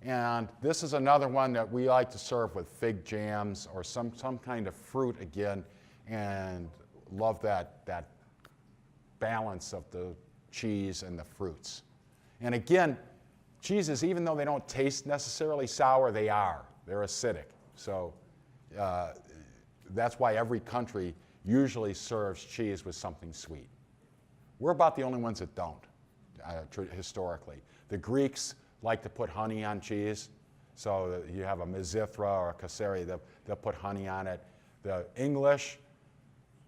And this is another one that we like to serve with fig jams or some kind of fruit again, and love that balance of the cheese and the fruits. And again, cheeses, even though they don't taste necessarily sour, they are. They're acidic. So that's why every country usually serves cheese with something sweet. We're about the only ones that don't, historically. The Greeks like to put honey on cheese. So you have a Mizithra or a Caesarea, they'll put honey on it. The English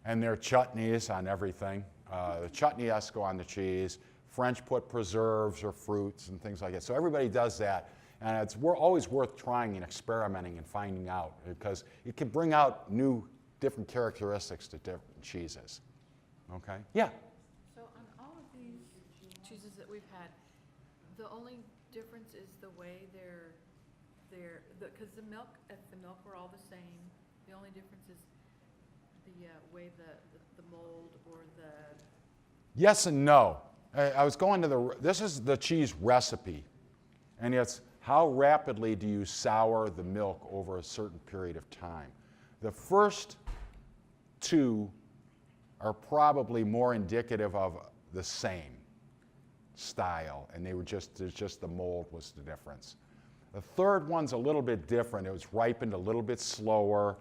and their chutneys on everything. The chutney has to go on the cheese. French put preserves or fruits and things like that. So everybody does that. And we're always worth trying and experimenting and finding out, because it can bring out new, different characteristics to different cheeses. Okay? Yeah? So on all of these cheeses that we've had, the only difference is the way because the milk were all the same. The only difference is the way the mold or the... Yes and no. I was going to this is the cheese recipe, and it's how rapidly do you sour the milk over a certain period of time. The first two are probably more indicative of the same style, and there's just the mold was the difference. The third one's a little bit different. It was ripened a little bit slower,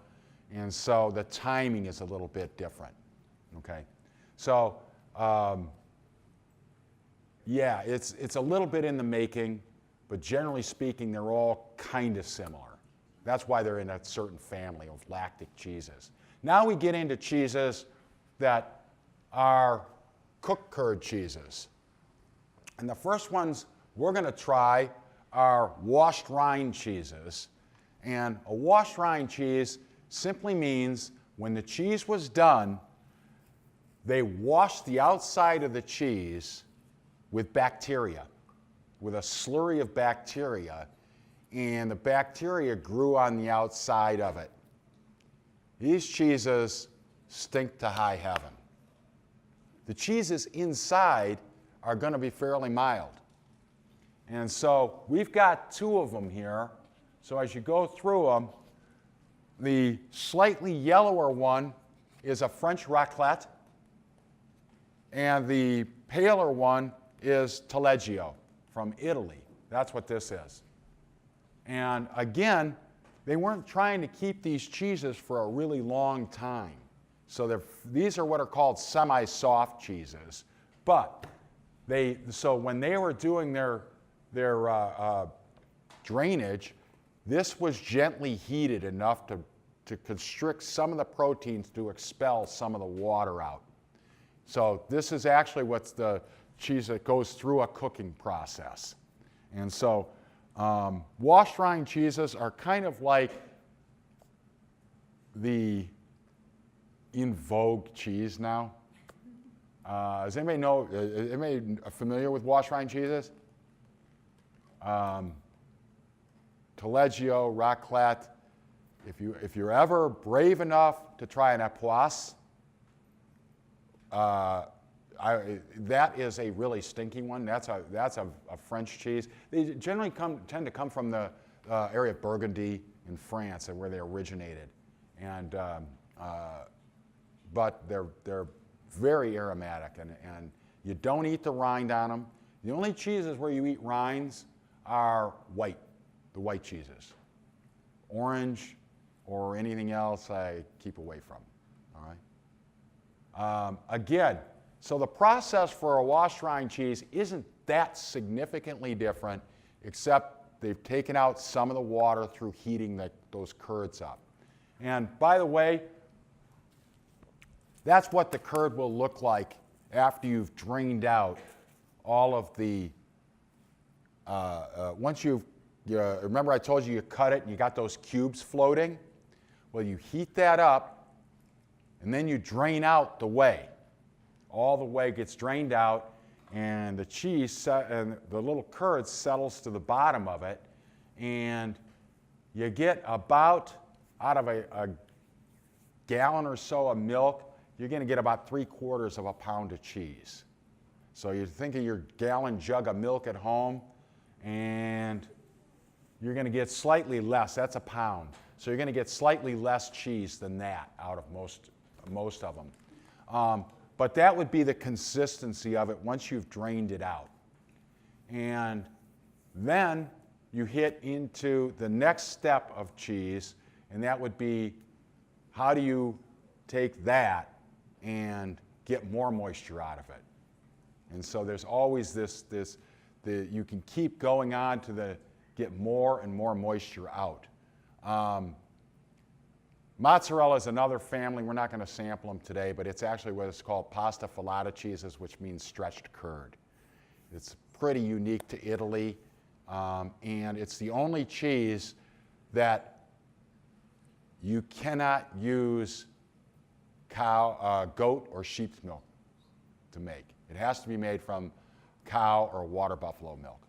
and so the timing is a little bit different. Okay, so yeah, it's a little bit in the making, but generally speaking, they're all kind of similar. That's why they're in a certain family of lactic cheeses. Now we get into cheeses that are cooked curd cheeses. And the first ones we're going to try are washed rind cheeses. And a washed rind cheese simply means when the cheese was done, they washed the outside of the cheese with bacteria, with a slurry of bacteria, and the bacteria grew on the outside of it. These cheeses stink to high heaven. The cheeses inside are going to be fairly mild. And so we've got two of them here. So as you go through them, the slightly yellower one is a French raclette, and the paler one is Taleggio from Italy. That's what this is. And again, they weren't trying to keep these cheeses for a really long time. So these are what are called semi-soft cheeses. But so when they were doing their drainage, this was gently heated enough to constrict some of the proteins to expel some of the water out. So this is actually what's the cheese that goes through a cooking process. And so washed rind cheeses are kind of like the in vogue cheese now. Does anybody know, anybody familiar with washed rind cheeses? Taleggio, raclette. If you're ever brave enough to try an époisse, that is a really stinky one. That's a French cheese. They generally tend to come from the area of Burgundy in France, and where they originated. And but they're very aromatic, and you don't eat the rind on them. The only cheeses where you eat rinds are white, the white cheeses. Orange or anything else I keep away from. All right. Again, so the process for a washed rind cheese isn't that significantly different, except they've taken out some of the water through heating those curds up. And by the way, that's what the curd will look like after you've drained out all of the, remember I told you cut it and you got those cubes floating? Well, you heat that up and then you drain out the whey. All the whey gets drained out and the cheese and the little curd settles to the bottom of it, and you get about, out of a gallon or so of milk, you're going to get about 3/4 of a pound of cheese. So you think of your gallon jug of milk at home, and you're going to get slightly less. That's a pound. So you're going to get slightly less cheese than that out of most of them. But that would be the consistency of it once you've drained it out. And then you hit into the next step of cheese, and that would be, how do you take that and get more moisture out of it? And so there's always you can keep going on to get more and more moisture out. Mozzarella is another family. We're not going to sample them today, but it's actually what it's called pasta filata cheeses, which means stretched curd. It's pretty unique to Italy, and it's the only cheese that you cannot use goat or sheep's milk to make. It has to be made from cow or water buffalo milk.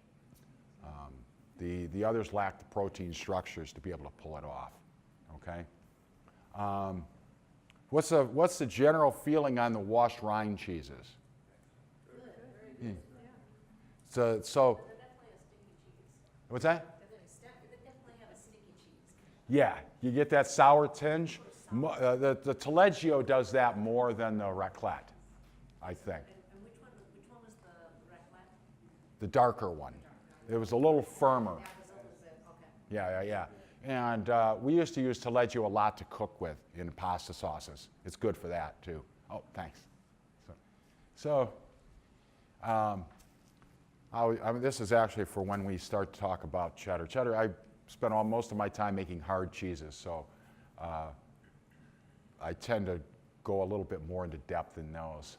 The others lack the protein structures to be able to pull it off. Okay. What's the general feeling on the washed rind cheeses? Good. So They're definitely a sticky cheese. what's that? They definitely have a sticky cheese. Yeah, you get that sour tinge. The Taleggio does that more than the raclette, I think. And which one was the raclette? The darker one. It was a little firmer. That was a little bit, okay. Yeah. And we used to use Taleggio a lot to cook with in pasta sauces. It's good for that too. Oh, thanks. This is actually for when we start to talk about cheddar. Cheddar, I spent most of my time making hard cheeses, so I tend to go a little bit more into depth in those.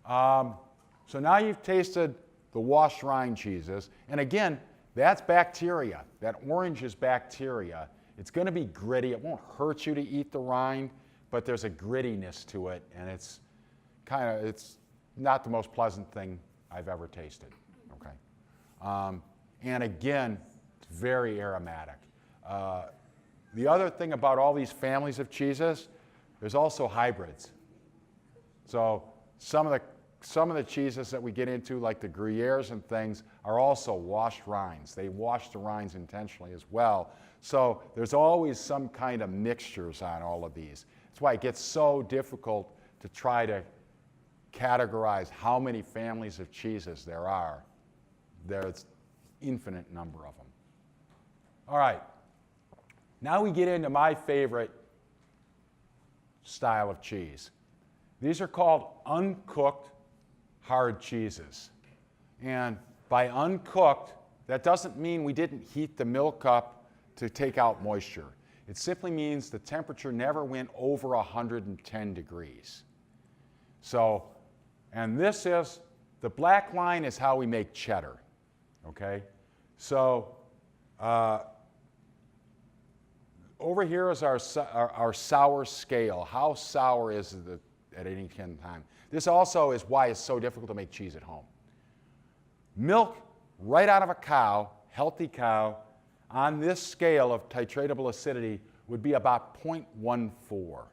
So now you've tasted the washed rind cheeses, and again, that's bacteria. That orange is bacteria. It's going to be gritty. It won't hurt you to eat the rind, but there's a grittiness to it, and it's not the most pleasant thing I've ever tasted. Okay, and again, it's very aromatic. The other thing about all these families of cheeses, there's also hybrids. So some of the cheeses that we get into, like the Gruyères and things, are also washed rinds. They wash the rinds intentionally as well. So there's always some kind of mixtures on all of these. That's why it gets so difficult to try to categorize how many families of cheeses there are. There's infinite number of them. All right. Now we get into my favorite style of cheese. These are called uncooked hard cheeses. And by uncooked, that doesn't mean we didn't heat the milk up to take out moisture. It simply means the temperature never went over 110 degrees. So, and this is, the black line is how we make cheddar, okay? So, over here is our sour scale. How sour is it at any given time? This also is why it's so difficult to make cheese at home. Milk right out of a cow, healthy cow, on this scale of titratable acidity would be about 0.14.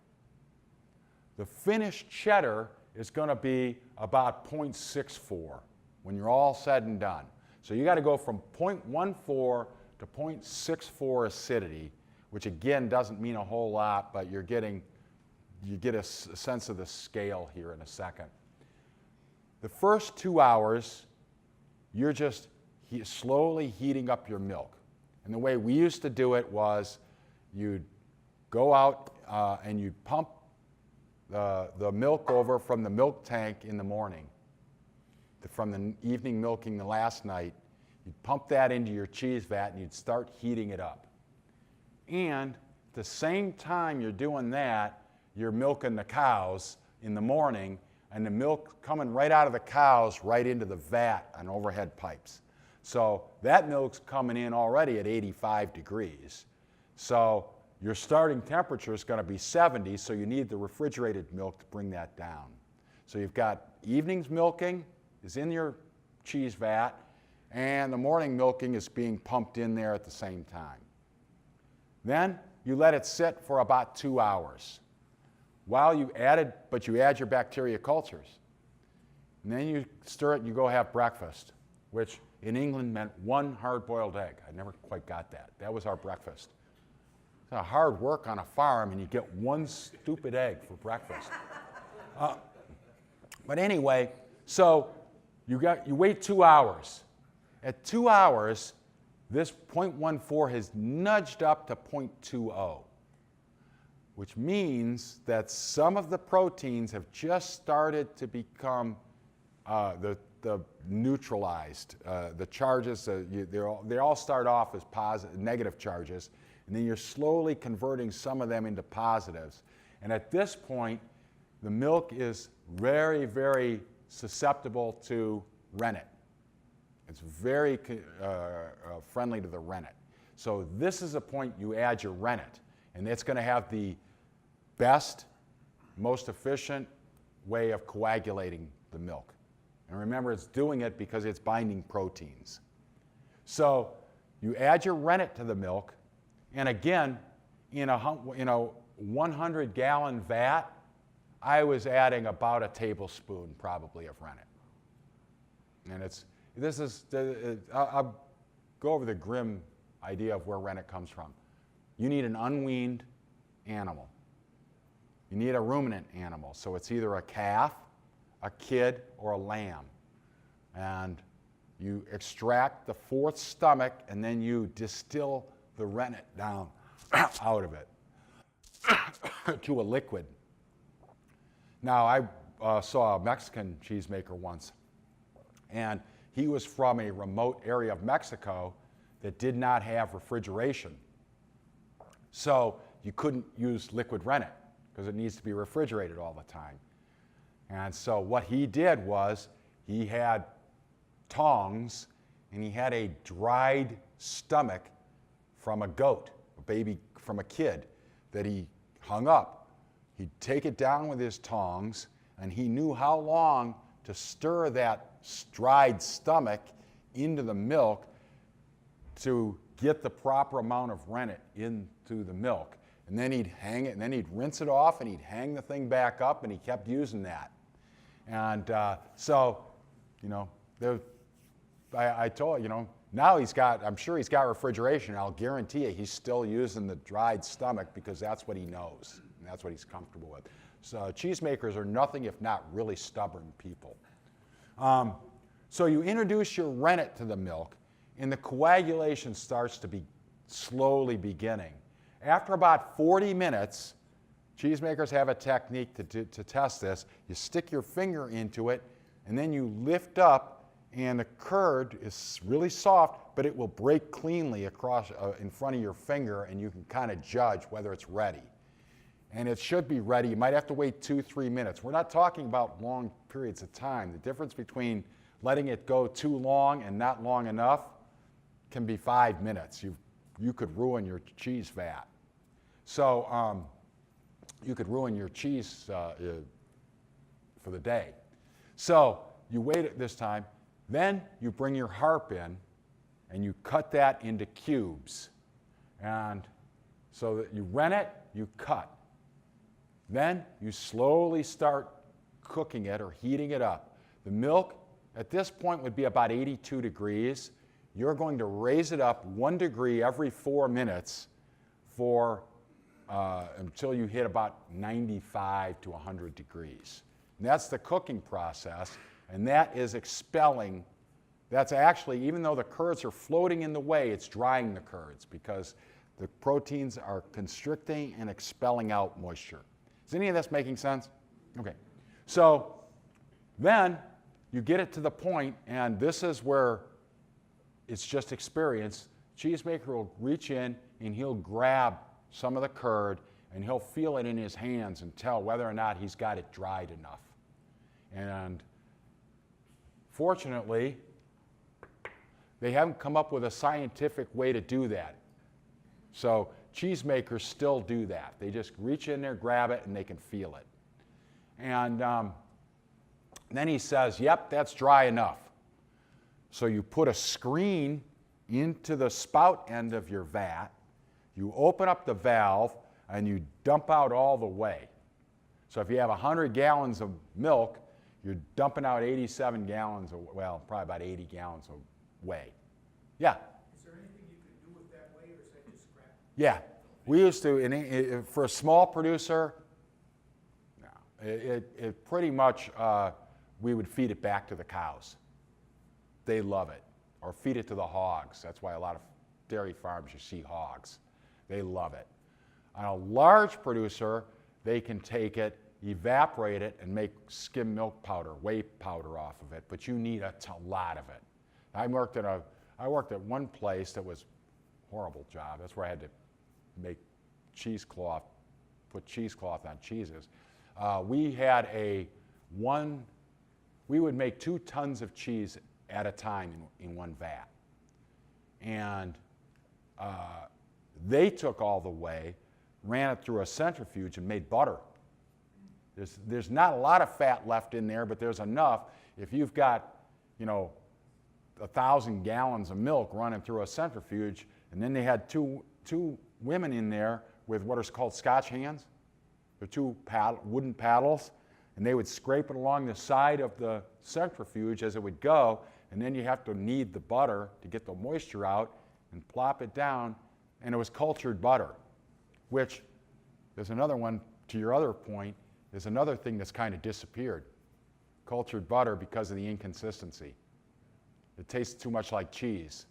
The finished cheddar is going to be about 0.64 when you're all said and done. So you got to go from 0.14 to 0.64 acidity, which again doesn't mean a whole lot, but you get a sense of the scale here in a second. The first 2 hours, you're just slowly heating up your milk. And the way we used to do it was you'd go out and you'd pump the milk over from the milk tank in the morning, from the evening milking the last night. You'd pump that into your cheese vat and you'd start heating it up. And at the same time you're doing that, you're milking the cows in the morning, and the milk coming right out of the cows right into the vat on overhead pipes. So that milk's coming in already at 85 degrees. So your starting temperature is going to be 70, so you need the refrigerated milk to bring that down. So you've got evening's milking is in your cheese vat, and the morning milking is being pumped in there at the same time. Then you let it sit for about 2 hours. While you add your bacteria cultures. And then you stir it and you go have breakfast, which in England meant 1 hard-boiled egg. I never quite got that. That was our breakfast. It's a hard work on a farm, and you get 1 stupid egg for breakfast. But anyway, so you wait 2 hours. At 2 hours, this 0.14 has nudged up to 0.20, which means that some of the proteins have just started to become the neutralized. The charges, they all start off as negative charges, and then you're slowly converting some of them into positives. And at this point, the milk is very, very susceptible to rennet. It's very friendly to the rennet. So this is a point you add your rennet, and it's going to have the best, most efficient way of coagulating the milk. And remember, it's doing it because it's binding proteins. So you add your rennet to the milk, and again, in a 100-gallon vat, I was adding about a tablespoon probably of rennet. And I'll go over the grim idea of where rennet comes from. You need an unweaned animal. You need a ruminant animal, so it's either a calf, a kid, or a lamb. And you extract the 4th stomach, and then you distill the rennet down out of it to a liquid. Now, I saw a Mexican cheesemaker once, and he was from a remote area of Mexico that did not have refrigeration. So you couldn't use liquid rennet because it needs to be refrigerated all the time. And so what he did was he had tongs, and he had a dried stomach from a goat, a baby from a kid, that he hung up. He'd take it down with his tongs, and he knew how long to stir that dried stomach into the milk to get the proper amount of rennet into the milk. And then he'd hang it, and then he'd rinse it off, and he'd hang the thing back up, and he kept using that. And so, I told, now I'm sure he's got refrigeration. I'll guarantee you he's still using the dried stomach because that's what he knows, and that's what he's comfortable with. So cheesemakers are nothing if not really stubborn people. So you introduce your rennet to the milk, and the coagulation starts to be slowly beginning. After about 40 minutes, cheesemakers have a technique to test this. You stick your finger into it, and then you lift up, and the curd is really soft, but it will break cleanly across in front of your finger, and you can kind of judge whether it's ready. And it should be ready. You might have to wait 2-3 minutes. We're not talking about long periods of time. The difference between letting it go too long and not long enough can be 5 minutes. You could ruin your cheese vat. So you could ruin your cheese for the day. So you wait at this time. Then you bring your harp in, and you cut that into cubes. And so that you rennet, you cut. Then you slowly start cooking it or heating it up. The milk at this point would be about 82 degrees. You're going to raise it up 1 degree every 4 minutes until you hit about 95 to 100 degrees. And that's the cooking process, and that is expelling. That's actually, even though the curds are floating in the whey, it's drying the curds because the proteins are constricting and expelling out moisture. Is any of this making sense? Okay. So then you get it to the point, and this is where it's just experience. Cheesemaker will reach in and he'll grab some of the curd and he'll feel it in his hands and tell whether or not he's got it dried enough. And fortunately, they haven't come up with a scientific way to do that. So cheesemakers still do that. They just reach in there, grab it, and they can feel it. And then he says, yep, that's dry enough. So you put a screen into the spout end of your vat, you open up the valve, and you dump out all the whey. So if you have 100 gallons of milk, you're dumping out 87 gallons of, well, probably about 80 gallons of whey. Yeah? Is there anything you can do with that whey, or is that just scrap? Yeah. We used to, for a small producer, no, it pretty much, we would feed it back to the cows. They love it. Or feed it to the hogs. That's why a lot of dairy farms you see hogs. They love it. On a large producer, they can take it, evaporate it, and make skim milk powder, whey powder off of it, but you need a lot of it. I worked at one place that was a horrible job. That's where I had to make cheesecloth, put cheesecloth on cheeses. We would make 2 tons of cheese at a time in one vat. And they took all the whey, ran it through a centrifuge, and made butter. There's not a lot of fat left in there, but there's enough. If you've got, 1,000 gallons of milk running through a centrifuge, and then they had two women in there with what are called Scotch hands. They're 2 wooden paddles, and they would scrape it along the side of the centrifuge as it would go, and then you have to knead the butter to get the moisture out and plop it down, and it was cultured butter, which there's another one, to your other point, there's another thing that's kind of disappeared. Cultured butter because of the inconsistency. It tastes too much like cheese.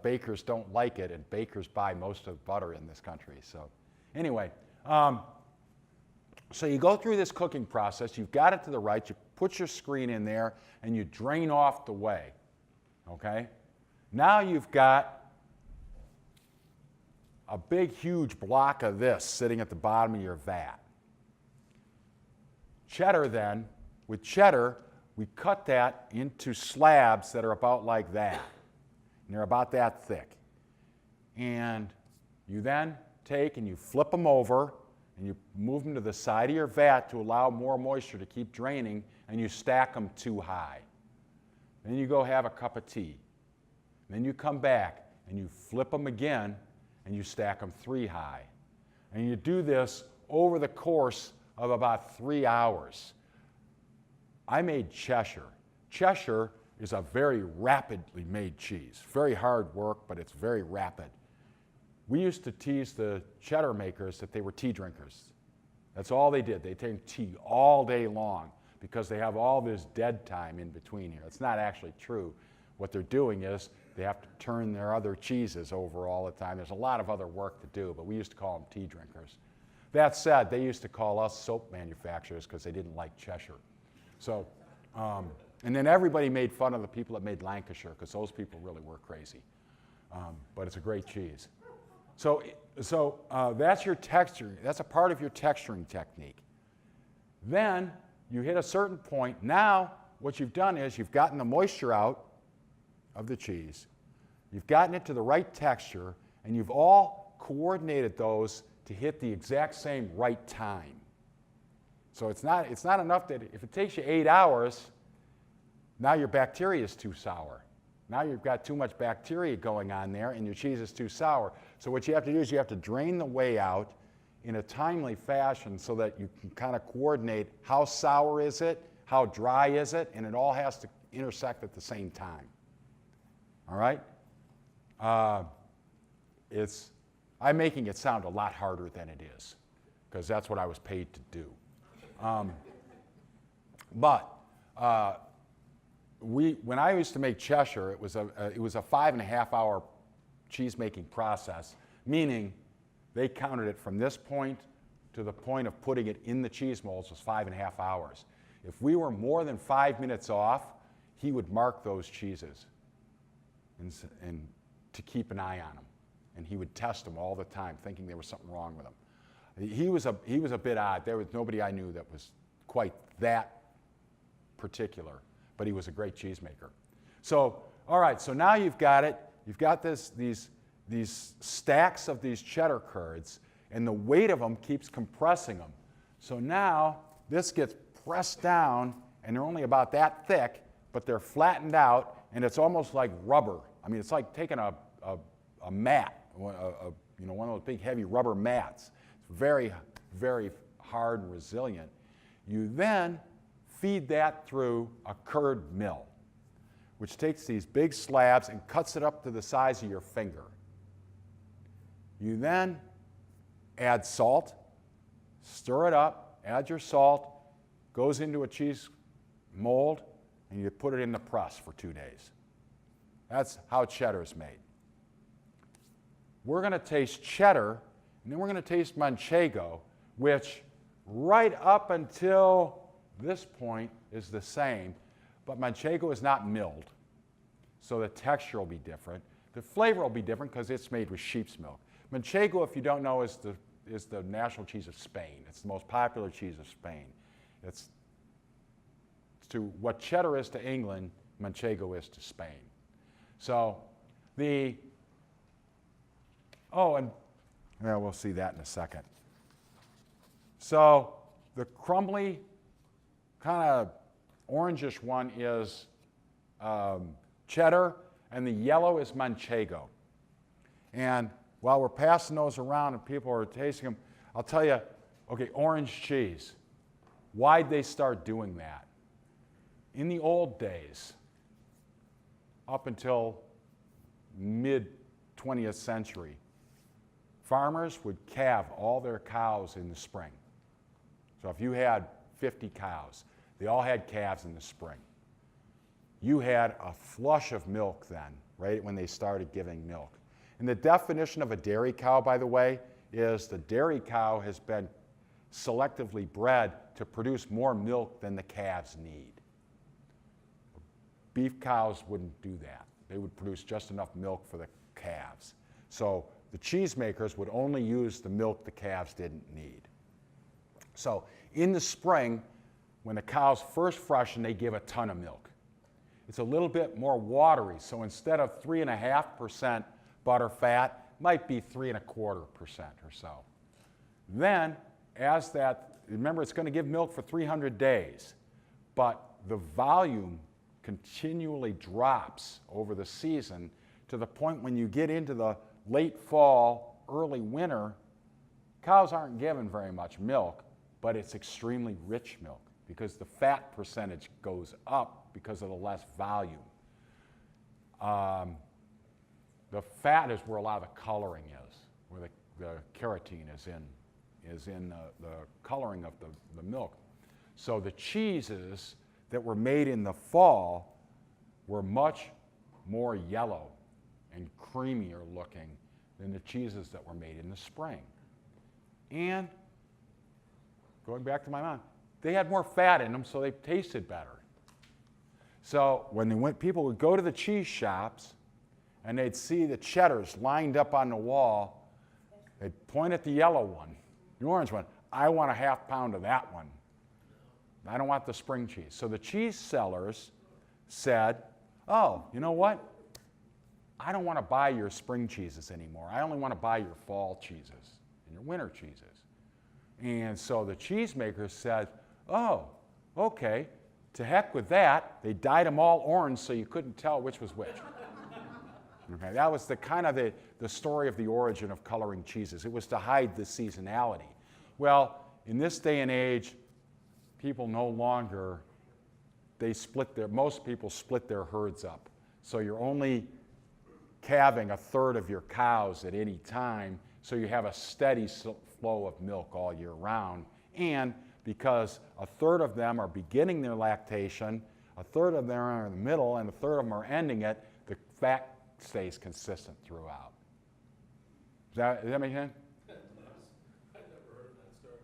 Bakers don't like it, and bakers buy most of the butter in this country. So anyway, so you go through this cooking process, you've got it to the right, you put your screen in there, and you drain off the whey, okay? Now you've got a big, huge block of this sitting at the bottom of your vat. Cheddar then, with cheddar, we cut that into slabs that are about like that. And they're about that thick. And you then take and you flip them over, and you move them to the side of your vat to allow more moisture to keep draining, and you stack them 2 high. Then you go have a cup of tea. Then you come back and you flip them again, and you stack them 3 high. And you do this over the course of about 3 hours. I made Cheshire. Cheshire is a very rapidly made cheese. Very hard work, but it's very rapid. We used to tease the cheddar makers that they were tea drinkers. That's all they did. They drink tea all day long because they have all this dead time in between here. It's not actually true. What they're doing is they have to turn their other cheeses over all the time. There's a lot of other work to do, but we used to call them tea drinkers. That said, they used to call us soap manufacturers because they didn't like Cheshire. So, and then everybody made fun of the people that made Lancashire because those people really were crazy. But it's a great cheese. So that's your texturing. That's a part of your texturing technique. Then you hit a certain point. Now what you've done is you've gotten the moisture out of the cheese. You've gotten it to the right texture, and you've all coordinated those to hit the exact same right time. So it's not enough that if it takes you 8 hours, now your bacteria is too sour. Now you've got too much bacteria going on there, and your cheese is too sour. So what you have to do is you have to drain the whey out in a timely fashion so that you can kind of coordinate how sour is it, how dry is it, and it all has to intersect at the same time. All right? I'm making it sound a lot harder than it is because that's what I was paid to do. When I used to make Cheshire, it was a 5.5 hour cheese making process, meaning they counted it from this point to the point of putting it in the cheese molds was 5.5 hours. If we were more than 5 minutes off, he would mark those cheeses and to keep an eye on them. And he would test them all the time, thinking there was something wrong with them. He was a bit odd. There was nobody I knew that was quite that particular, but he was a great cheesemaker. So, all right, so now you've got it. You've got these stacks of these cheddar curds, and the weight of them keeps compressing them. So now this gets pressed down, and they're only about that thick, but they're flattened out, and it's almost like rubber. I mean, it's like taking a mat, one of those big heavy rubber mats. It's very, very hard and resilient. You then feed that through a curd mill, which takes these big slabs and cuts it up to the size of your finger. You then add salt, stir it up, add your salt, goes into a cheese mold, and you put it in the press for 2 days. That's how cheddar is made. We're going to taste cheddar, and then we're going to taste manchego, which right up until this point is the same, but manchego is not milled, so the texture will be different. The flavor will be different because it's made with sheep's milk. Manchego, if you don't know, is the national cheese of Spain. It's the most popular cheese of Spain. It's to what cheddar is to England, manchego is to Spain. So we'll see that in a second. So the crumbly, kind of orangish one is cheddar, and the yellow is manchego. And while we're passing those around and people are tasting them, I'll tell you, okay, orange cheese. Why'd they start doing that? In the old days, up until mid-20th century, farmers would calve all their cows in the spring. So if you had 50 cows, they all had calves in the spring. You had a flush of milk then, right when they started giving milk. And the definition of a dairy cow, by the way, is the dairy cow has been selectively bred to produce more milk than the calves need. Beef cows wouldn't do that. They would produce just enough milk for the calves. So the cheesemakers would only use the milk the calves didn't need. So in the spring, when the cow's first freshen, they give a ton of milk. It's a little bit more watery, so instead of 3.5% butter fat, might be 3.25% or so. Then, as that, remember it's going to give milk for 300 days, but the volume continually drops over the season to the point when you get into the late fall, early winter, cows aren't given very much milk, but it's extremely rich milk because the fat percentage goes up because of the less volume. The fat is where a lot of the coloring is, where the carotene is in the coloring of the milk. So the cheeses that were made in the fall were much more yellow and creamier looking than the cheeses that were made in the spring. And going back to my mom, they had more fat in them, so they tasted better. So when people would go to the cheese shops and they'd see the cheddars lined up on the wall, they'd point at the yellow one, the orange one. I want a half pound of that one. I don't want the spring cheese. So the cheese sellers said, oh, you know what? I don't want to buy your spring cheeses anymore. I only want to buy your fall cheeses and your winter cheeses. And so the cheesemakers said, oh, okay, to heck with that. They dyed them all orange so you couldn't tell which was which. Okay, that was the kind of the story of the origin of coloring cheeses. It was to hide the seasonality. Well, in this day and age, people no longer, most people split their herds up. So you're only calving a third of your cows at any time, so you have a steady flow of milk all year round. And because a third of them are beginning their lactation, a third of them are in the middle, and a third of them are ending it, the fat stays consistent throughout. Does that make sense? I've never heard that story.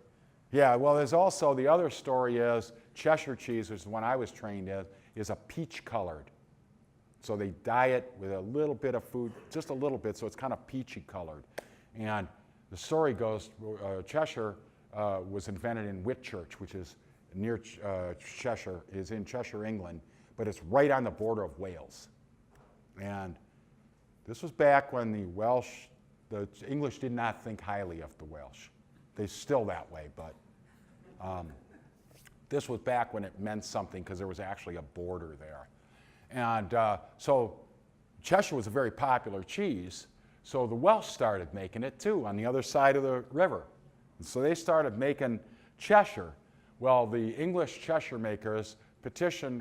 Yeah, well, there's also the other story is Cheshire cheese, which is the one I was trained in, is a peach-colored. So they dye it with a little bit of food, just a little bit, so it's kind of peachy colored. And the story goes, Cheshire was invented in Whitchurch, which is near Cheshire, is in Cheshire, England, but it's right on the border of Wales. And this was back when the English did not think highly of the Welsh. They're still that way, but this was back when it meant something because there was actually a border there. And so Cheshire was a very popular cheese, so the Welsh started making it too on the other side of the river. And so they started making Cheshire. Well, the English Cheshire makers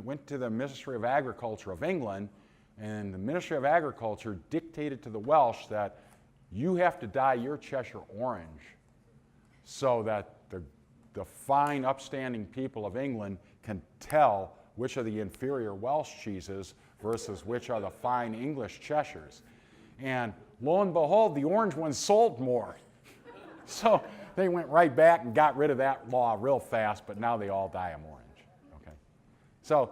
went to the Ministry of Agriculture of England, and the Ministry of Agriculture dictated to the Welsh that you have to dye your Cheshire orange so that the fine, upstanding people of England can tell which are the inferior Welsh cheeses versus which are the fine English Cheshires. And lo and behold, the orange ones sold more. So they went right back and got rid of that law real fast, but now they all dye them orange. Okay? So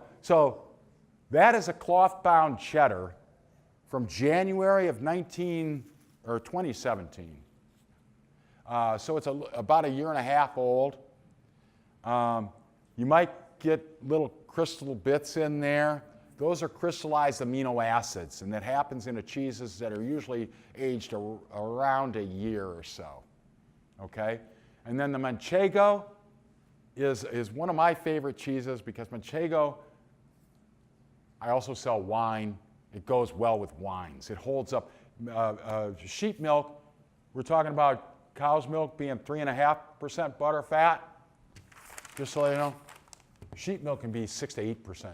that is a cloth-bound cheddar from January of 2017. So it's about a year and a half old. You might get little crystal bits in there. Those are crystallized amino acids, and that happens in the cheeses that are usually aged around a year or so. Okay? And then the Manchego is one of my favorite cheeses because Manchego, I also sell wine. It goes well with wines. It holds up. Sheep milk, we're talking about cow's milk being 3.5% butter fat. Just so you know, sheep milk can be 6 to 8%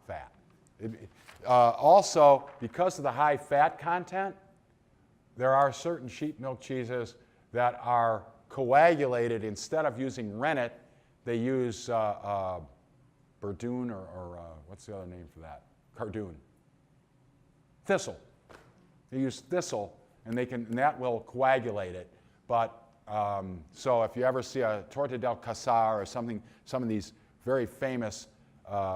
fat. Also, because of the high fat content, there are certain sheep milk cheeses that are coagulated. Instead of using rennet, they use Burdoon or what's the other name for that? Cardoon. Thistle. They use thistle, and that will coagulate it. But so if you ever see a torta del casar or something, some of these very famous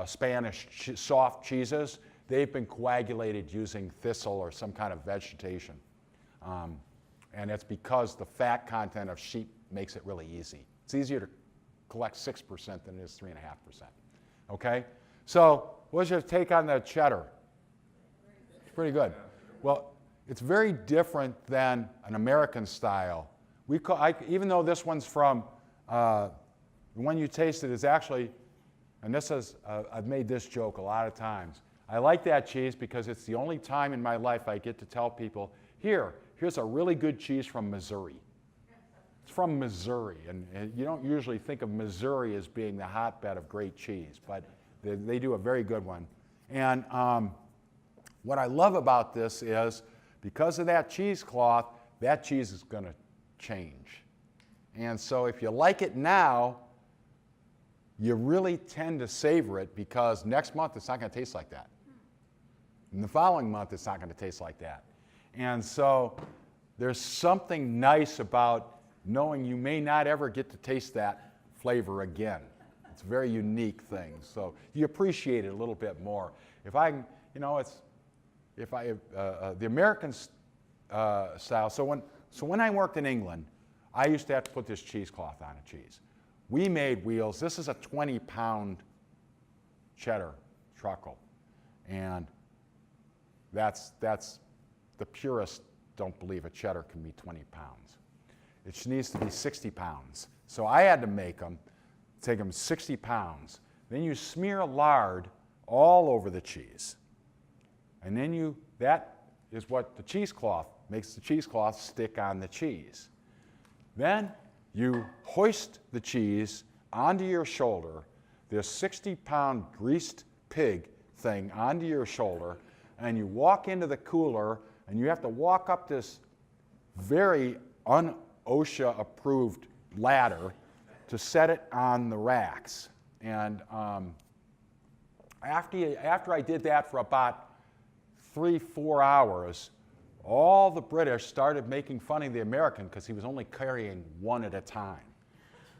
Spanish soft cheeses, they've been coagulated using thistle or some kind of vegetation. And it's because the fat content of sheep makes it really easy. It's easier to collect 6% than it is 3.5%. Okay? So what's your take on the cheddar? It's pretty good. Well, it's very different than an American style. Even though this one's from, the one you tasted is actually, and this is, I've made this joke a lot of times. I like that cheese because it's the only time in my life I get to tell people, here's a really good cheese from Missouri. It's from Missouri, and you don't usually think of Missouri as being the hotbed of great cheese, but they do a very good one. And what I love about this is, because of that cheesecloth, that cheese is going to change. And so if you like it now, you really tend to savor it because next month it's not going to taste like that. And the following month it's not going to taste like that. And so there's something nice about knowing you may not ever get to taste that flavor again. It's a very unique thing. So you appreciate it a little bit more. If I, the American style, so when I worked in England, I used to have to put this cheesecloth on a cheese. We made wheels. This is a 20-pound cheddar truckle. And that's the purists don't believe a cheddar can be 20 pounds. It needs to be 60 pounds. So I had to take them 60 pounds. Then you smear lard all over the cheese. And then that is what the cheesecloth makes the cheesecloth stick on the cheese. Then you hoist the cheese onto your shoulder, this 60-pound greased pig thing onto your shoulder, and you walk into the cooler, and you have to walk up this very un-OSHA-approved ladder to set it on the racks. And after I did that for about 3-4 hours, all the British started making fun of the American because he was only carrying one at a time.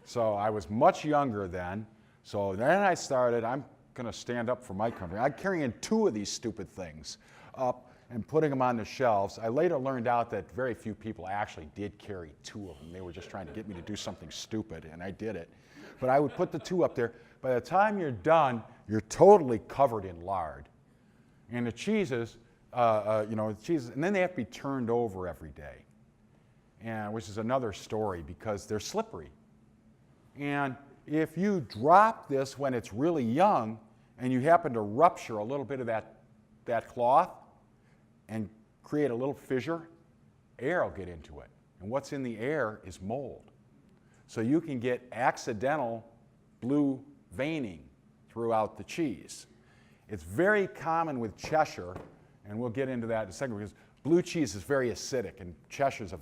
So I was much younger then. So then I started, I'm going to stand up for my country. I'm carrying 2 of these stupid things up and putting them on the shelves. I later learned out that very few people actually did carry 2 of them. They were just trying to get me to do something stupid, and I did it. But I would put the 2 up there. By the time you're done, you're totally covered in lard. And the cheeses, and then they have to be turned over every day, and which is another story because they're slippery. And if you drop this when it's really young and you happen to rupture a little bit of that cloth and create a little fissure, air will get into it. And what's in the air is mold. So you can get accidental blue veining throughout the cheese. It's very common with Cheshire, and we'll get into that in a second, because blue cheese is very acidic, and Cheshire's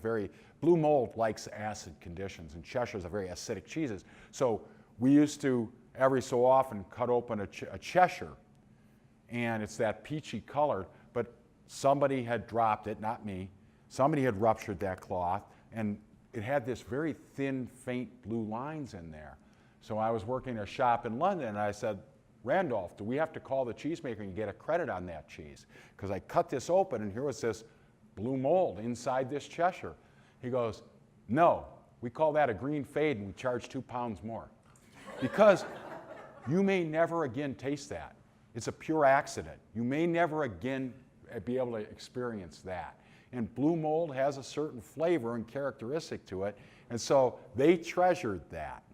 blue mold likes acid conditions, and Cheshire's a very acidic cheeses. So we used to, every so often, cut open a Cheshire, and it's that peachy color, but somebody had dropped it, not me, somebody had ruptured that cloth, and it had this very thin, faint blue lines in there. So I was working in a shop in London, and I said, Randolph, do we have to call the cheesemaker and get a credit on that cheese? Because I cut this open, and here was this blue mold inside this Cheshire. He goes, no, we call that a green fade, and we charge 2 pounds more. Because you may never again taste that. It's a pure accident. You may never again be able to experience that. And blue mold has a certain flavor and characteristic to it, and so they treasured that.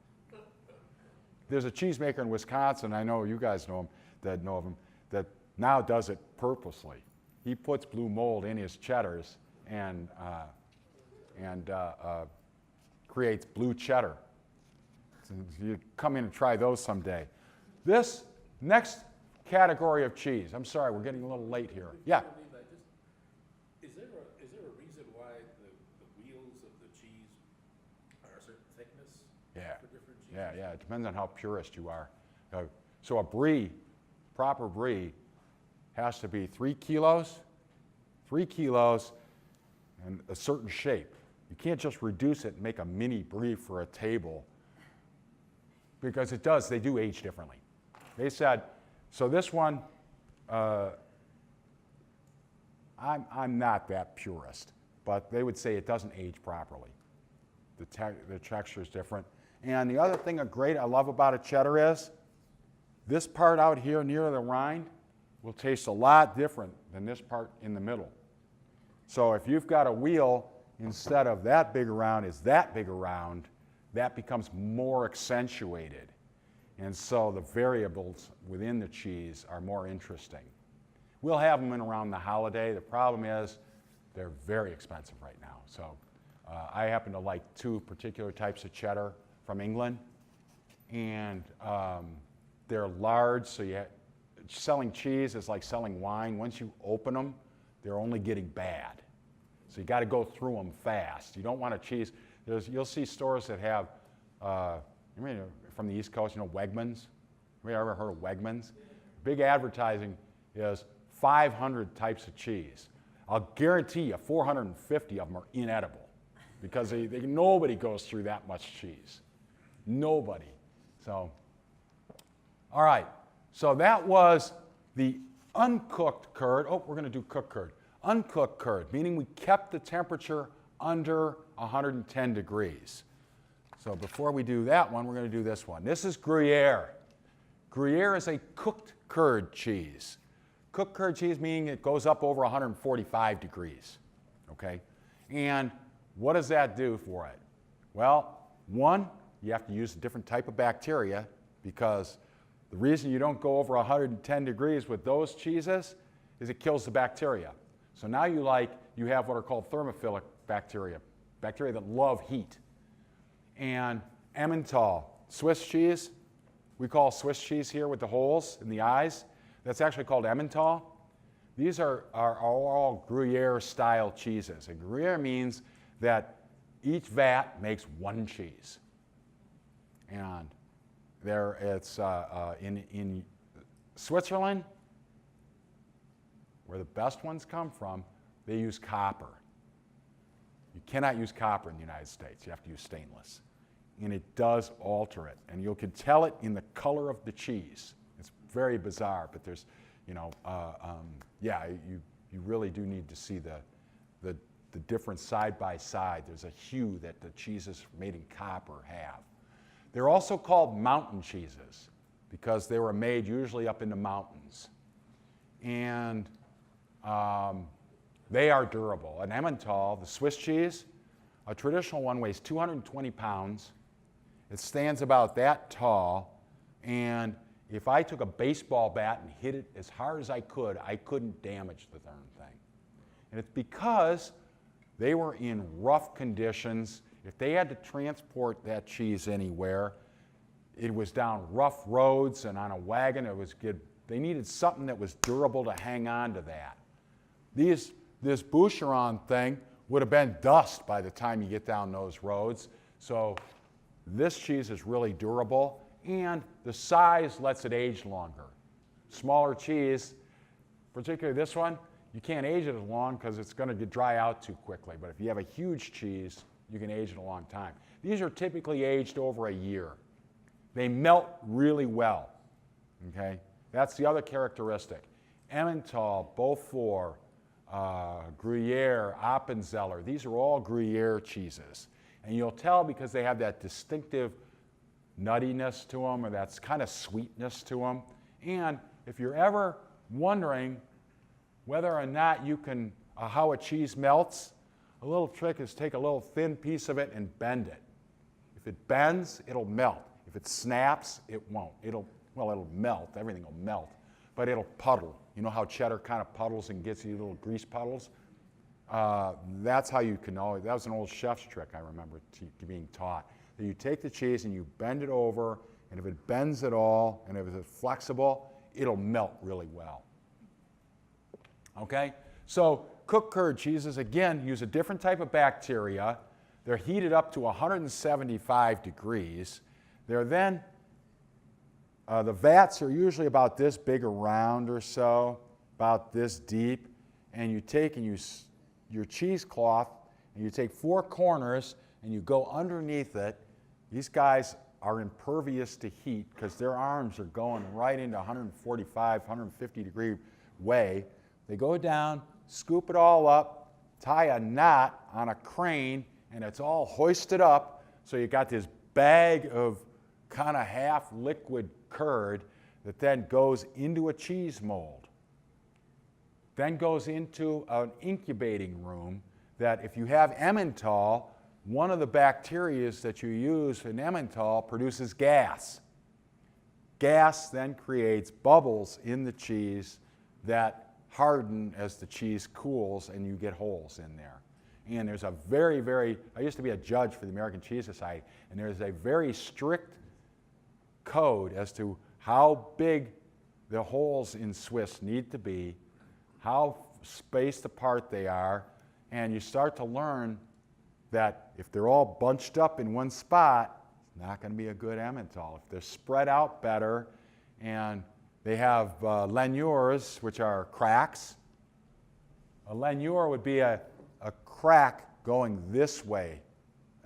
There's a cheesemaker in Wisconsin, I know you guys know him, that know of him, that now does it purposely. He puts blue mold in his cheddars and creates blue cheddar. So you come in and try those someday. This next category of cheese, I'm sorry, we're getting a little late here. Yeah? Is there a reason why the wheels of the cheese are a certain thickness for different cheeses? Yeah, it depends on how purist you are. So a brie, proper brie, has to be 3 kilos, and a certain shape. You can't just reduce it and make a mini brie for a table, because they do age differently. They said, so this one, I'm not that purist, but they would say it doesn't age properly. The texture is different. And the other thing I love about a cheddar is, this part out here near the rind will taste a lot different than this part in the middle. So if you've got a wheel, instead of that big around is that big around, that becomes more accentuated. And so the variables within the cheese are more interesting. We'll have them in around the holiday. The problem is they're very expensive right now. So I happen to like 2 particular types of cheddar from England, and they're large, so selling cheese is like selling wine. Once you open them, they're only getting bad. So you got to go through them fast. You don't want a cheese. You'll see stores that have, from the East Coast, Wegmans. Have you ever heard of Wegmans? Big advertising is 500 types of cheese. I'll guarantee you 450 of them are inedible, because nobody goes through that much cheese. Nobody. So, all right. So that was the uncooked curd. Oh, we're going to do cooked curd. Uncooked curd, meaning we kept the temperature under 110 degrees. So before we do that one, we're going to do this one. This is Gruyere. Gruyere is a cooked curd cheese. Cooked curd cheese meaning it goes up over 145 degrees. Okay? And what does that do for it? Well, one, you have to use a different type of bacteria, because the reason you don't go over 110 degrees with those cheeses is it kills the bacteria. So now you have what are called thermophilic bacteria that love heat. And Emmental, Swiss cheese, we call Swiss cheese here with the holes in the eyes. That's actually called Emmental. These are all Gruyere-style cheeses. And Gruyere means that each vat makes one cheese. And it's in Switzerland, where the best ones come from, they use copper. You cannot use copper in the United States. You have to use stainless. And it does alter it. And you can tell it in the color of the cheese. It's very bizarre, but there's, yeah, you really do need to see the difference side by side. There's a hue that the cheeses made in copper have. They're also called mountain cheeses because they were made usually up in the mountains. And they are durable. An Emmental, the Swiss cheese, a traditional one weighs 220 pounds. It stands about that tall. And if I took a baseball bat and hit it as hard as I couldn't damage the darn thing. And it's because they were in rough conditions. If they had to transport that cheese anywhere, it was down rough roads and on a wagon. It was good. They needed something that was durable to hang on to that. This Boucheron thing would have been dust by the time you get down those roads. So this cheese is really durable, and the size lets it age longer. Smaller cheese, particularly this one, you can't age it as long because it's going to dry out too quickly. But if you have a huge cheese, you can age it a long time. These are typically aged over a year. They melt really well. Okay? That's the other characteristic. Emmental, Beaufort, Gruyere, Appenzeller, these are all Gruyere cheeses. And you'll tell because they have that distinctive nuttiness to them or that kind of sweetness to them. And if you're ever wondering whether or not you can, how a cheese melts, a little trick is take a little thin piece of it and bend it. If it bends, it'll melt. If it snaps, it won't. It'll melt. Everything will melt. But it'll puddle. You know how cheddar kind of puddles and gets you little grease puddles? That's how you can always, that was an old chef's trick I remember being taught. That you take the cheese and you bend it over, and if it bends at all, and if it's flexible, it'll melt really well. Okay? So cooked curd cheeses, again, use a different type of bacteria. They're heated up to 175 degrees. They're then, the vats are usually about this big around or so, about this deep, and you take your cheesecloth and you take 4 corners and you go underneath it. These guys are impervious to heat because their arms are going right into 145, 150 degree way. They go down, scoop it all up, tie a knot on a crane, and it's all hoisted up. So you got this bag of kind of half liquid curd that then goes into a cheese mold. Then goes into an incubating room that if you have Emmental, one of the bacteria that you use in Emmental produces gas. Gas then creates bubbles in the cheese that harden as the cheese cools and you get holes in there. And there's a I used to be a judge for the American Cheese Society, and there's a very strict code as to how big the holes in Swiss need to be, how spaced apart they are, and you start to learn that if they're all bunched up in one spot, it's not going to be a good Emmental. If they're spread out better, and they have lanures, which are cracks. A lanure would be a crack going this way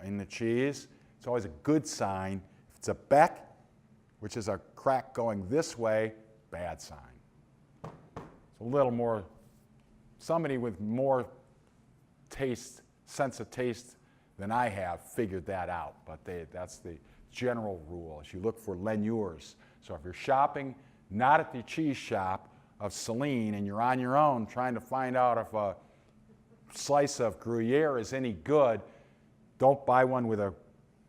in the cheese. It's always a good sign. If it's a beck, which is a crack going this way, bad sign. It's a little more, somebody with more taste, sense of taste than I have figured that out, but that's the general rule, is you look for lanures. So if you're shopping not at the cheese shop of Saline and you're on your own trying to find out if a slice of Gruyere is any good, don't buy one with a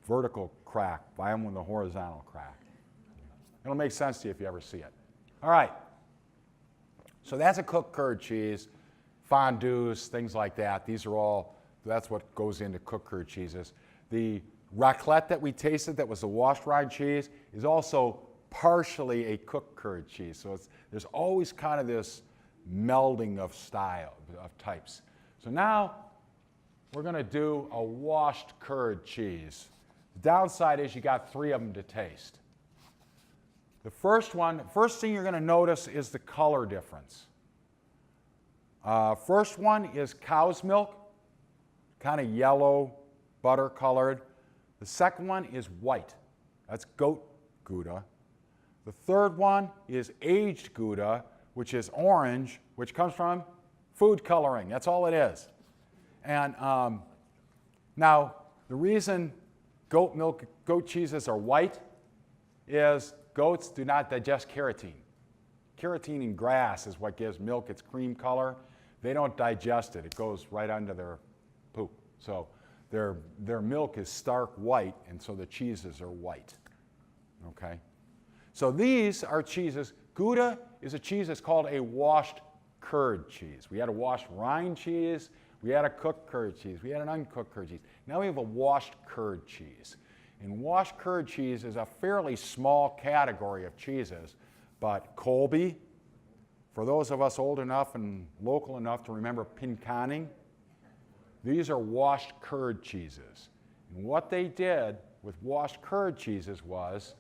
vertical crack, buy them with a horizontal crack. It'll make sense to you if you ever see it. All right, so that's a cooked curd cheese, fondues, things like that. These are all, that's what goes into cooked curd cheeses. The raclette that we tasted that was the washed rind cheese is also partially a cooked curd cheese. So there's always kind of this melding of style, of types. So now we're going to do a washed curd cheese. The downside is you got 3 of them to taste. The first thing you're going to notice is the color difference. First one is cow's milk, kind of yellow, butter colored. The second one is white. That's goat Gouda. The third one is aged Gouda, which is orange, which comes from food coloring. That's all it is. And now, the reason goat cheeses are white is goats do not digest carotene. Carotene in grass is what gives milk its cream color. They don't digest it. It goes right under their poop. So their milk is stark white, and so the cheeses are white. Okay? So these are cheeses. Gouda is a cheese that's called a washed curd cheese. We had a washed rind cheese. We had a cooked curd cheese. We had an uncooked curd cheese. Now we have a washed curd cheese. And washed curd cheese is a fairly small category of cheeses, but Colby, for those of us old enough and local enough to remember pinconning, these are washed curd cheeses. And what they did with washed curd cheeses was,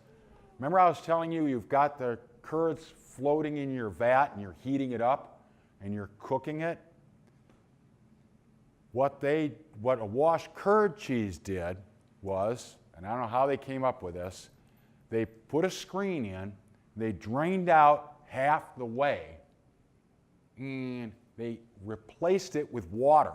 remember I was telling you you've got the curds floating in your vat and you're heating it up and you're cooking it? What a washed curd cheese did was, and I don't know how they came up with this, they put a screen in, they drained out half the whey, and they replaced it with water,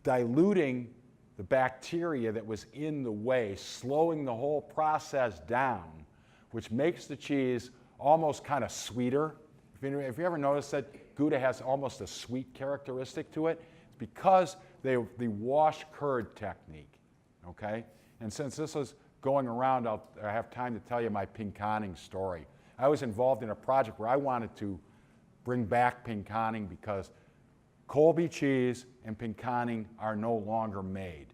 diluting the bacteria that was in the whey, slowing the whole process down, which makes the cheese almost kind of sweeter. If you ever noticed that Gouda has almost a sweet characteristic to it, it's because the wash curd technique. Okay? And since this is going around, I have time to tell you my pinconning story. I was involved in a project where I wanted to bring back pinconning because Colby cheese and pinconning are no longer made.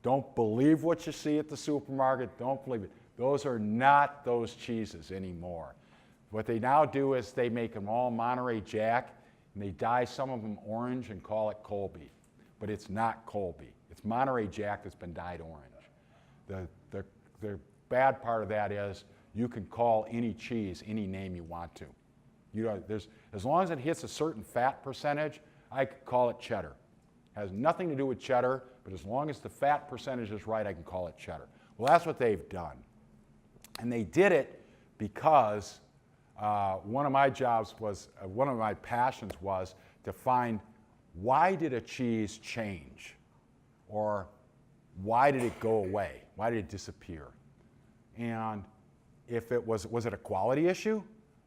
Don't believe what you see at the supermarket. Don't believe it. Those are not those cheeses anymore. What they now do is they make them all Monterey Jack, and they dye some of them orange and call it Colby. But it's not Colby. It's Monterey Jack that's been dyed orange. The bad part of that is you can call any cheese any name you want to. As long as it hits a certain fat percentage, I could call it cheddar. It has nothing to do with cheddar, but as long as the fat percentage is right, I can call it cheddar. Well, that's what they've done. And they did it because one of my passions was to find why did a cheese change? Or why did it go away? Why did it disappear? And if it was it a quality issue?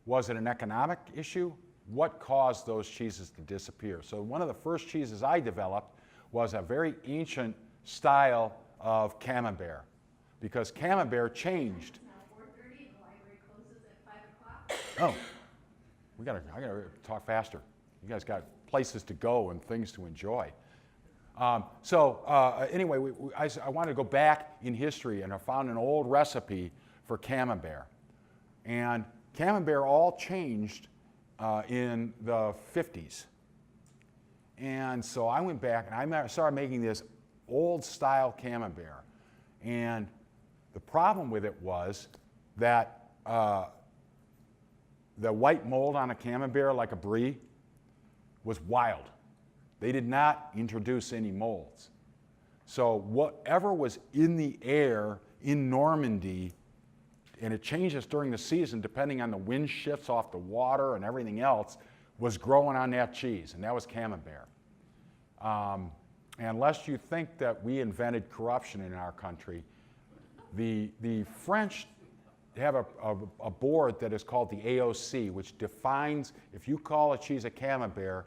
Was it an economic issue? What caused those cheeses to disappear? So one of the first cheeses I developed was a very ancient style of camembert, because camembert changed. Now 4:30 and the library closes at 5 o'clock. Oh, I gotta talk faster. You guys got places to go and things to enjoy. Anyway, I wanted to go back in history, and I found an old recipe for camembert. And camembert all changed in the 50s. And so I went back and I started making this old style camembert. And the problem with it was that the white mold on a camembert, like a brie, was wild. They did not introduce any molds. So whatever was in the air in Normandy, and it changes during the season depending on the wind shifts off the water and everything else, was growing on that cheese, and that was camembert. And lest you think that we invented corruption in our country, the French have a board that is called the AOC, which defines, if you call a cheese a camembert,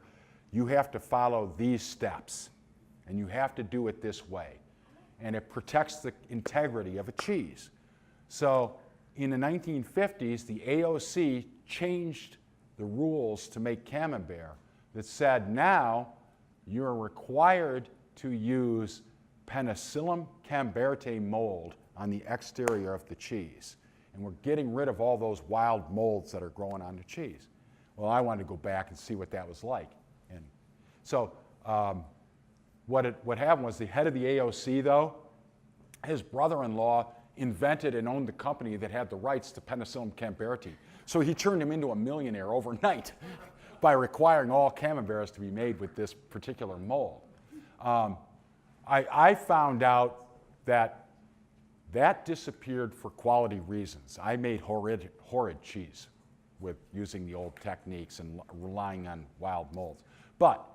you have to follow these steps, and you have to do it this way. And it protects the integrity of a cheese. So in the 1950s, the AOC changed the rules to make camembert that said now you're required to use Penicillium camberte mold on the exterior of the cheese. And we're getting rid of all those wild molds that are growing on the cheese. Well, I wanted to go back and see what that was like. And so what happened was the head of the AOC, though, his brother-in-law invented and owned the company that had the rights to Penicillium camberte. So he turned him into a millionaire overnight by requiring all camemberts to be made with this particular mold. I found out that That disappeared for quality reasons. I made horrid cheese with using the old techniques and relying on wild molds. But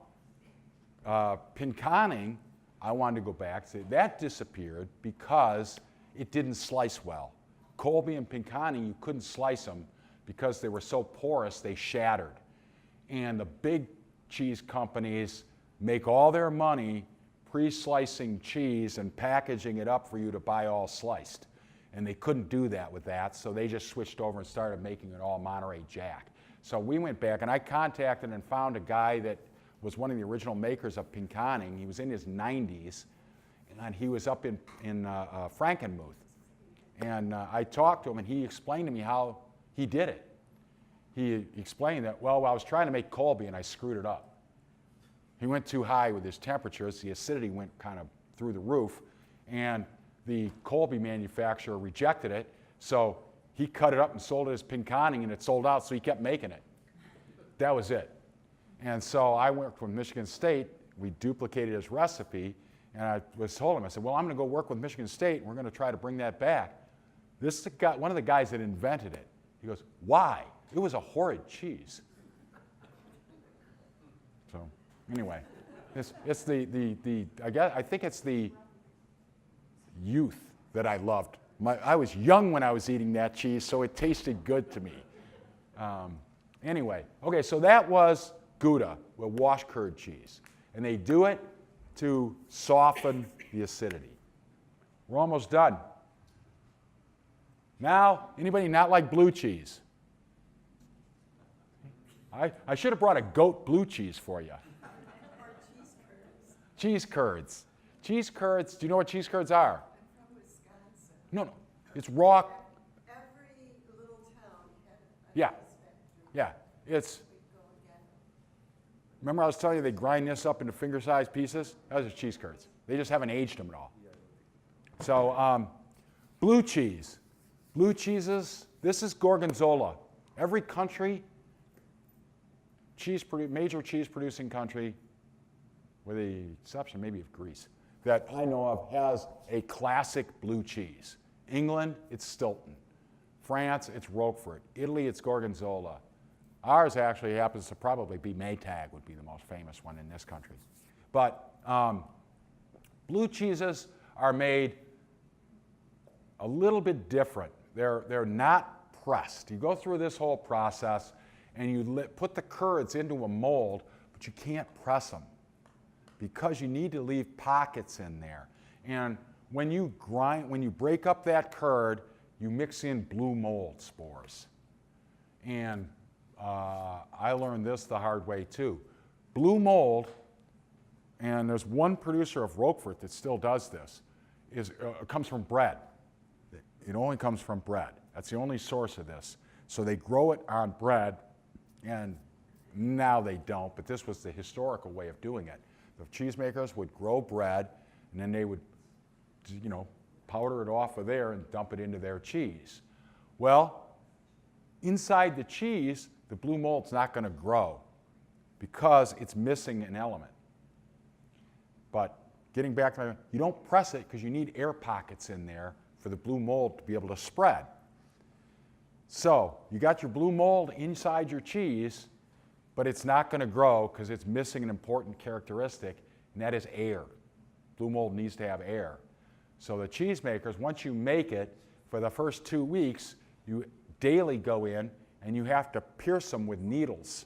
pinconning, I wanted to go back to, that disappeared because it didn't slice well. Colby and pinconning, you couldn't slice them because they were so porous, they shattered. And the big cheese companies make all their money pre-slicing cheese and packaging it up for you to buy all sliced. And they couldn't do that with that, so they just switched over and started making it all Monterey Jack. So we went back, and I contacted and found a guy that was one of the original makers of pinconning. He was in his 90s, and he was up in Frankenmuth. And I talked to him, and he explained to me how he did it. He explained that, well, I was trying to make Colby, and I screwed it up. He went too high with his temperatures. The acidity went kind of through the roof, and the Colby manufacturer rejected it, so he cut it up and sold it as pinconning, and it sold out, so he kept making it. That was it. And so I worked with Michigan State. We duplicated his recipe, and I told him, I said, well, I'm going to go work with Michigan State, and we're going to try to bring that back. This is the guy, one of the guys that invented it. He goes, why? It was a horrid cheese. So anyway, it's I think it's the youth that I loved. I was young when I was eating that cheese, so it tasted good to me. Anyway, okay, so that was Gouda, with wash curd cheese. And they do it to soften the acidity. We're almost done. Now, anybody not like blue cheese? I should have brought a goat blue cheese for you. Or cheese curds. Cheese curds. Cheese curds, do you know what cheese curds are? I'm from Wisconsin. No, it's raw. Every little town had a Yeah. cheese factory. Yeah, it's, We'd go and get them. remember I was telling you they grind this up into finger-sized pieces? Those are cheese curds. They just haven't aged them at all. So blue cheese. Blue cheeses, this is Gorgonzola. Every country, major cheese-producing country, with the exception maybe of Greece, that I know of has a classic blue cheese. England, it's Stilton. France, it's Roquefort. Italy, it's Gorgonzola. Ours actually happens to probably be Maytag, would be the most famous one in this country. But blue cheeses are made a little bit different. They're not pressed. You go through this whole process and you put the curds into a mold, but you can't press them because you need to leave pockets in there. And when you break up that curd, you mix in blue mold spores. And I learned this the hard way too. Blue mold, and there's one producer of Roquefort that still does this, comes from bread. It only comes from bread. That's the only source of this. So they grow it on bread, and now they don't, but this was the historical way of doing it. The cheesemakers would grow bread, and then they would, powder it off of there and dump it into their cheese. Well, inside the cheese, the blue mold's not going to grow because it's missing an element. But getting back to you don't press it because you need air pockets in there for the blue mold to be able to spread. So you got your blue mold inside your cheese, but it's not going to grow because it's missing an important characteristic, and that is air. Blue mold needs to have air. So the cheesemakers, once you make it, for the first 2 weeks, you daily go in and you have to pierce them with needles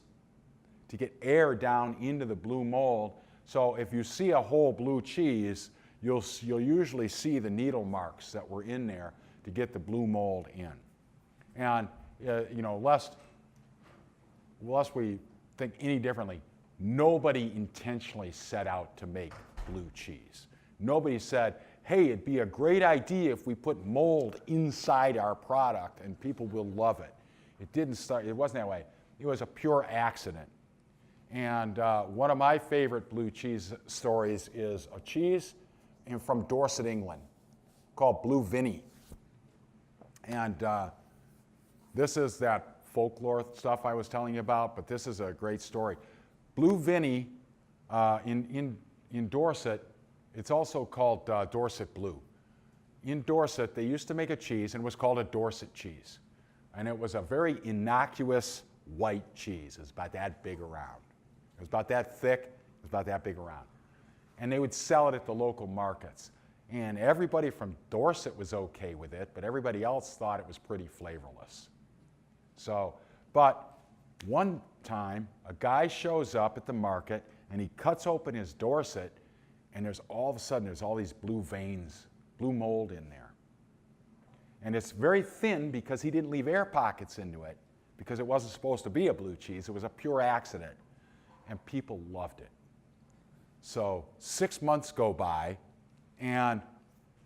to get air down into the blue mold. So if you see a whole blue cheese, you'll usually see the needle marks that were in there to get the blue mold in. And lest we think any differently, nobody intentionally set out to make blue cheese. Nobody said, hey, it'd be a great idea if we put mold inside our product and people will love it. It wasn't that way. It was a pure accident. And one of my favorite blue cheese stories is a cheese from Dorset, England, called Blue Vinny. And this is that folklore stuff I was telling you about, but this is a great story. Blue Vinny in Dorset, it's also called Dorset Blue. in Dorset, they used to make a cheese, and it was called a Dorset cheese. And it was a very innocuous white cheese. It was about that big around. It was about that thick. It was about that big around. And they would sell it at the local markets. And everybody from Dorset was okay with it, but everybody else thought it was pretty flavorless. So, but one time, a guy shows up at the market, and he cuts open his Dorset, and there's all of a sudden, there's all these blue veins, blue mold in there. And it's very thin because he didn't leave air pockets into it, because it wasn't supposed to be a blue cheese. It was a pure accident. And people loved it. So 6 months go by, and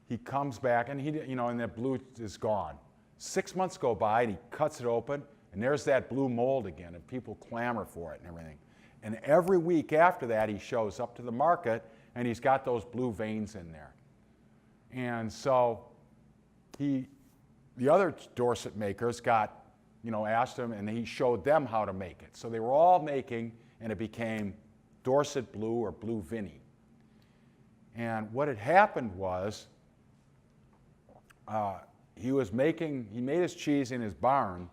he comes back, and and that blue is gone. 6 months go by, and he cuts it open, and there's that blue mold again, and people clamor for it and everything. And every week after that, he shows up to the market, and he's got those blue veins in there. And so the other Dorset makers asked him, and he showed them how to make it. So they were all making, and it became Dorset Blue or Blue Vinny. And what had happened was, he made his cheese in his barn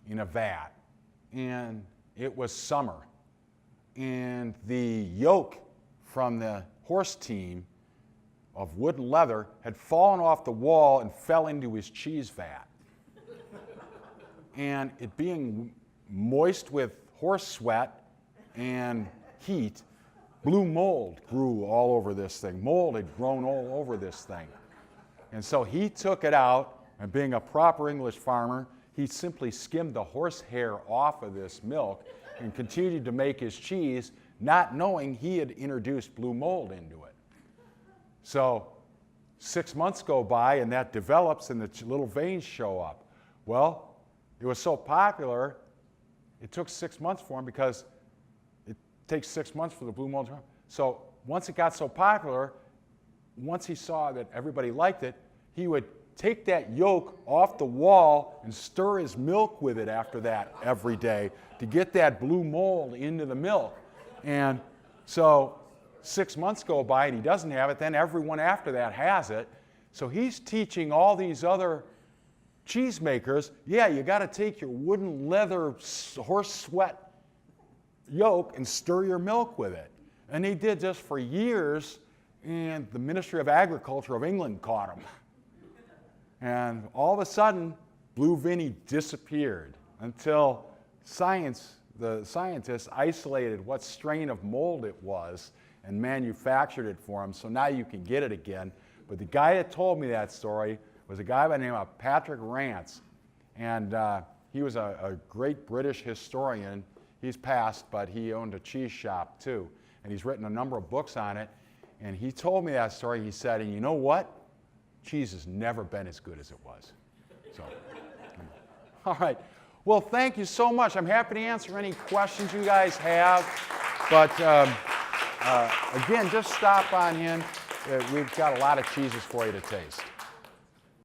in a vat, and it was summer. And the yoke from the horse team of wood and leather had fallen off the wall and fell into his cheese vat. And it being moist with horse sweat and heat, blue mold grew all over this thing. Mold had grown all over this thing. And so he took it out, and being a proper English farmer, he simply skimmed the horse hair off of this milk and continued to make his cheese, not knowing he had introduced blue mold into it. So 6 months go by, and that develops, and the little veins show up. Well, it was so popular, it took 6 months for him, because it takes 6 months for the blue mold to come. So once it got so popular, once he saw that everybody liked it, he would take that yolk off the wall and stir his milk with it after that every day to get that blue mold into the milk. And so 6 months go by and he doesn't have it, then everyone after that has it. So he's teaching all these other cheesemakers, yeah, you got to take your wooden leather horse sweat yolk and stir your milk with it. And they did this for years, and the Ministry of Agriculture of England caught them. And all of a sudden, Blue Vinny disappeared until the scientists isolated what strain of mold it was and manufactured it for them, so now you can get it again. But the guy that told me that story was a guy by the name of Patrick Rance, and he was a great British historian. He's passed, but he owned a cheese shop too, and he's written a number of books on it. And he told me that story. He said, and you know what? Cheese has never been as good as it was. So, all right. Well, thank you so much. I'm happy to answer any questions you guys have. But again, just stop on in. We've got a lot of cheeses for you to taste.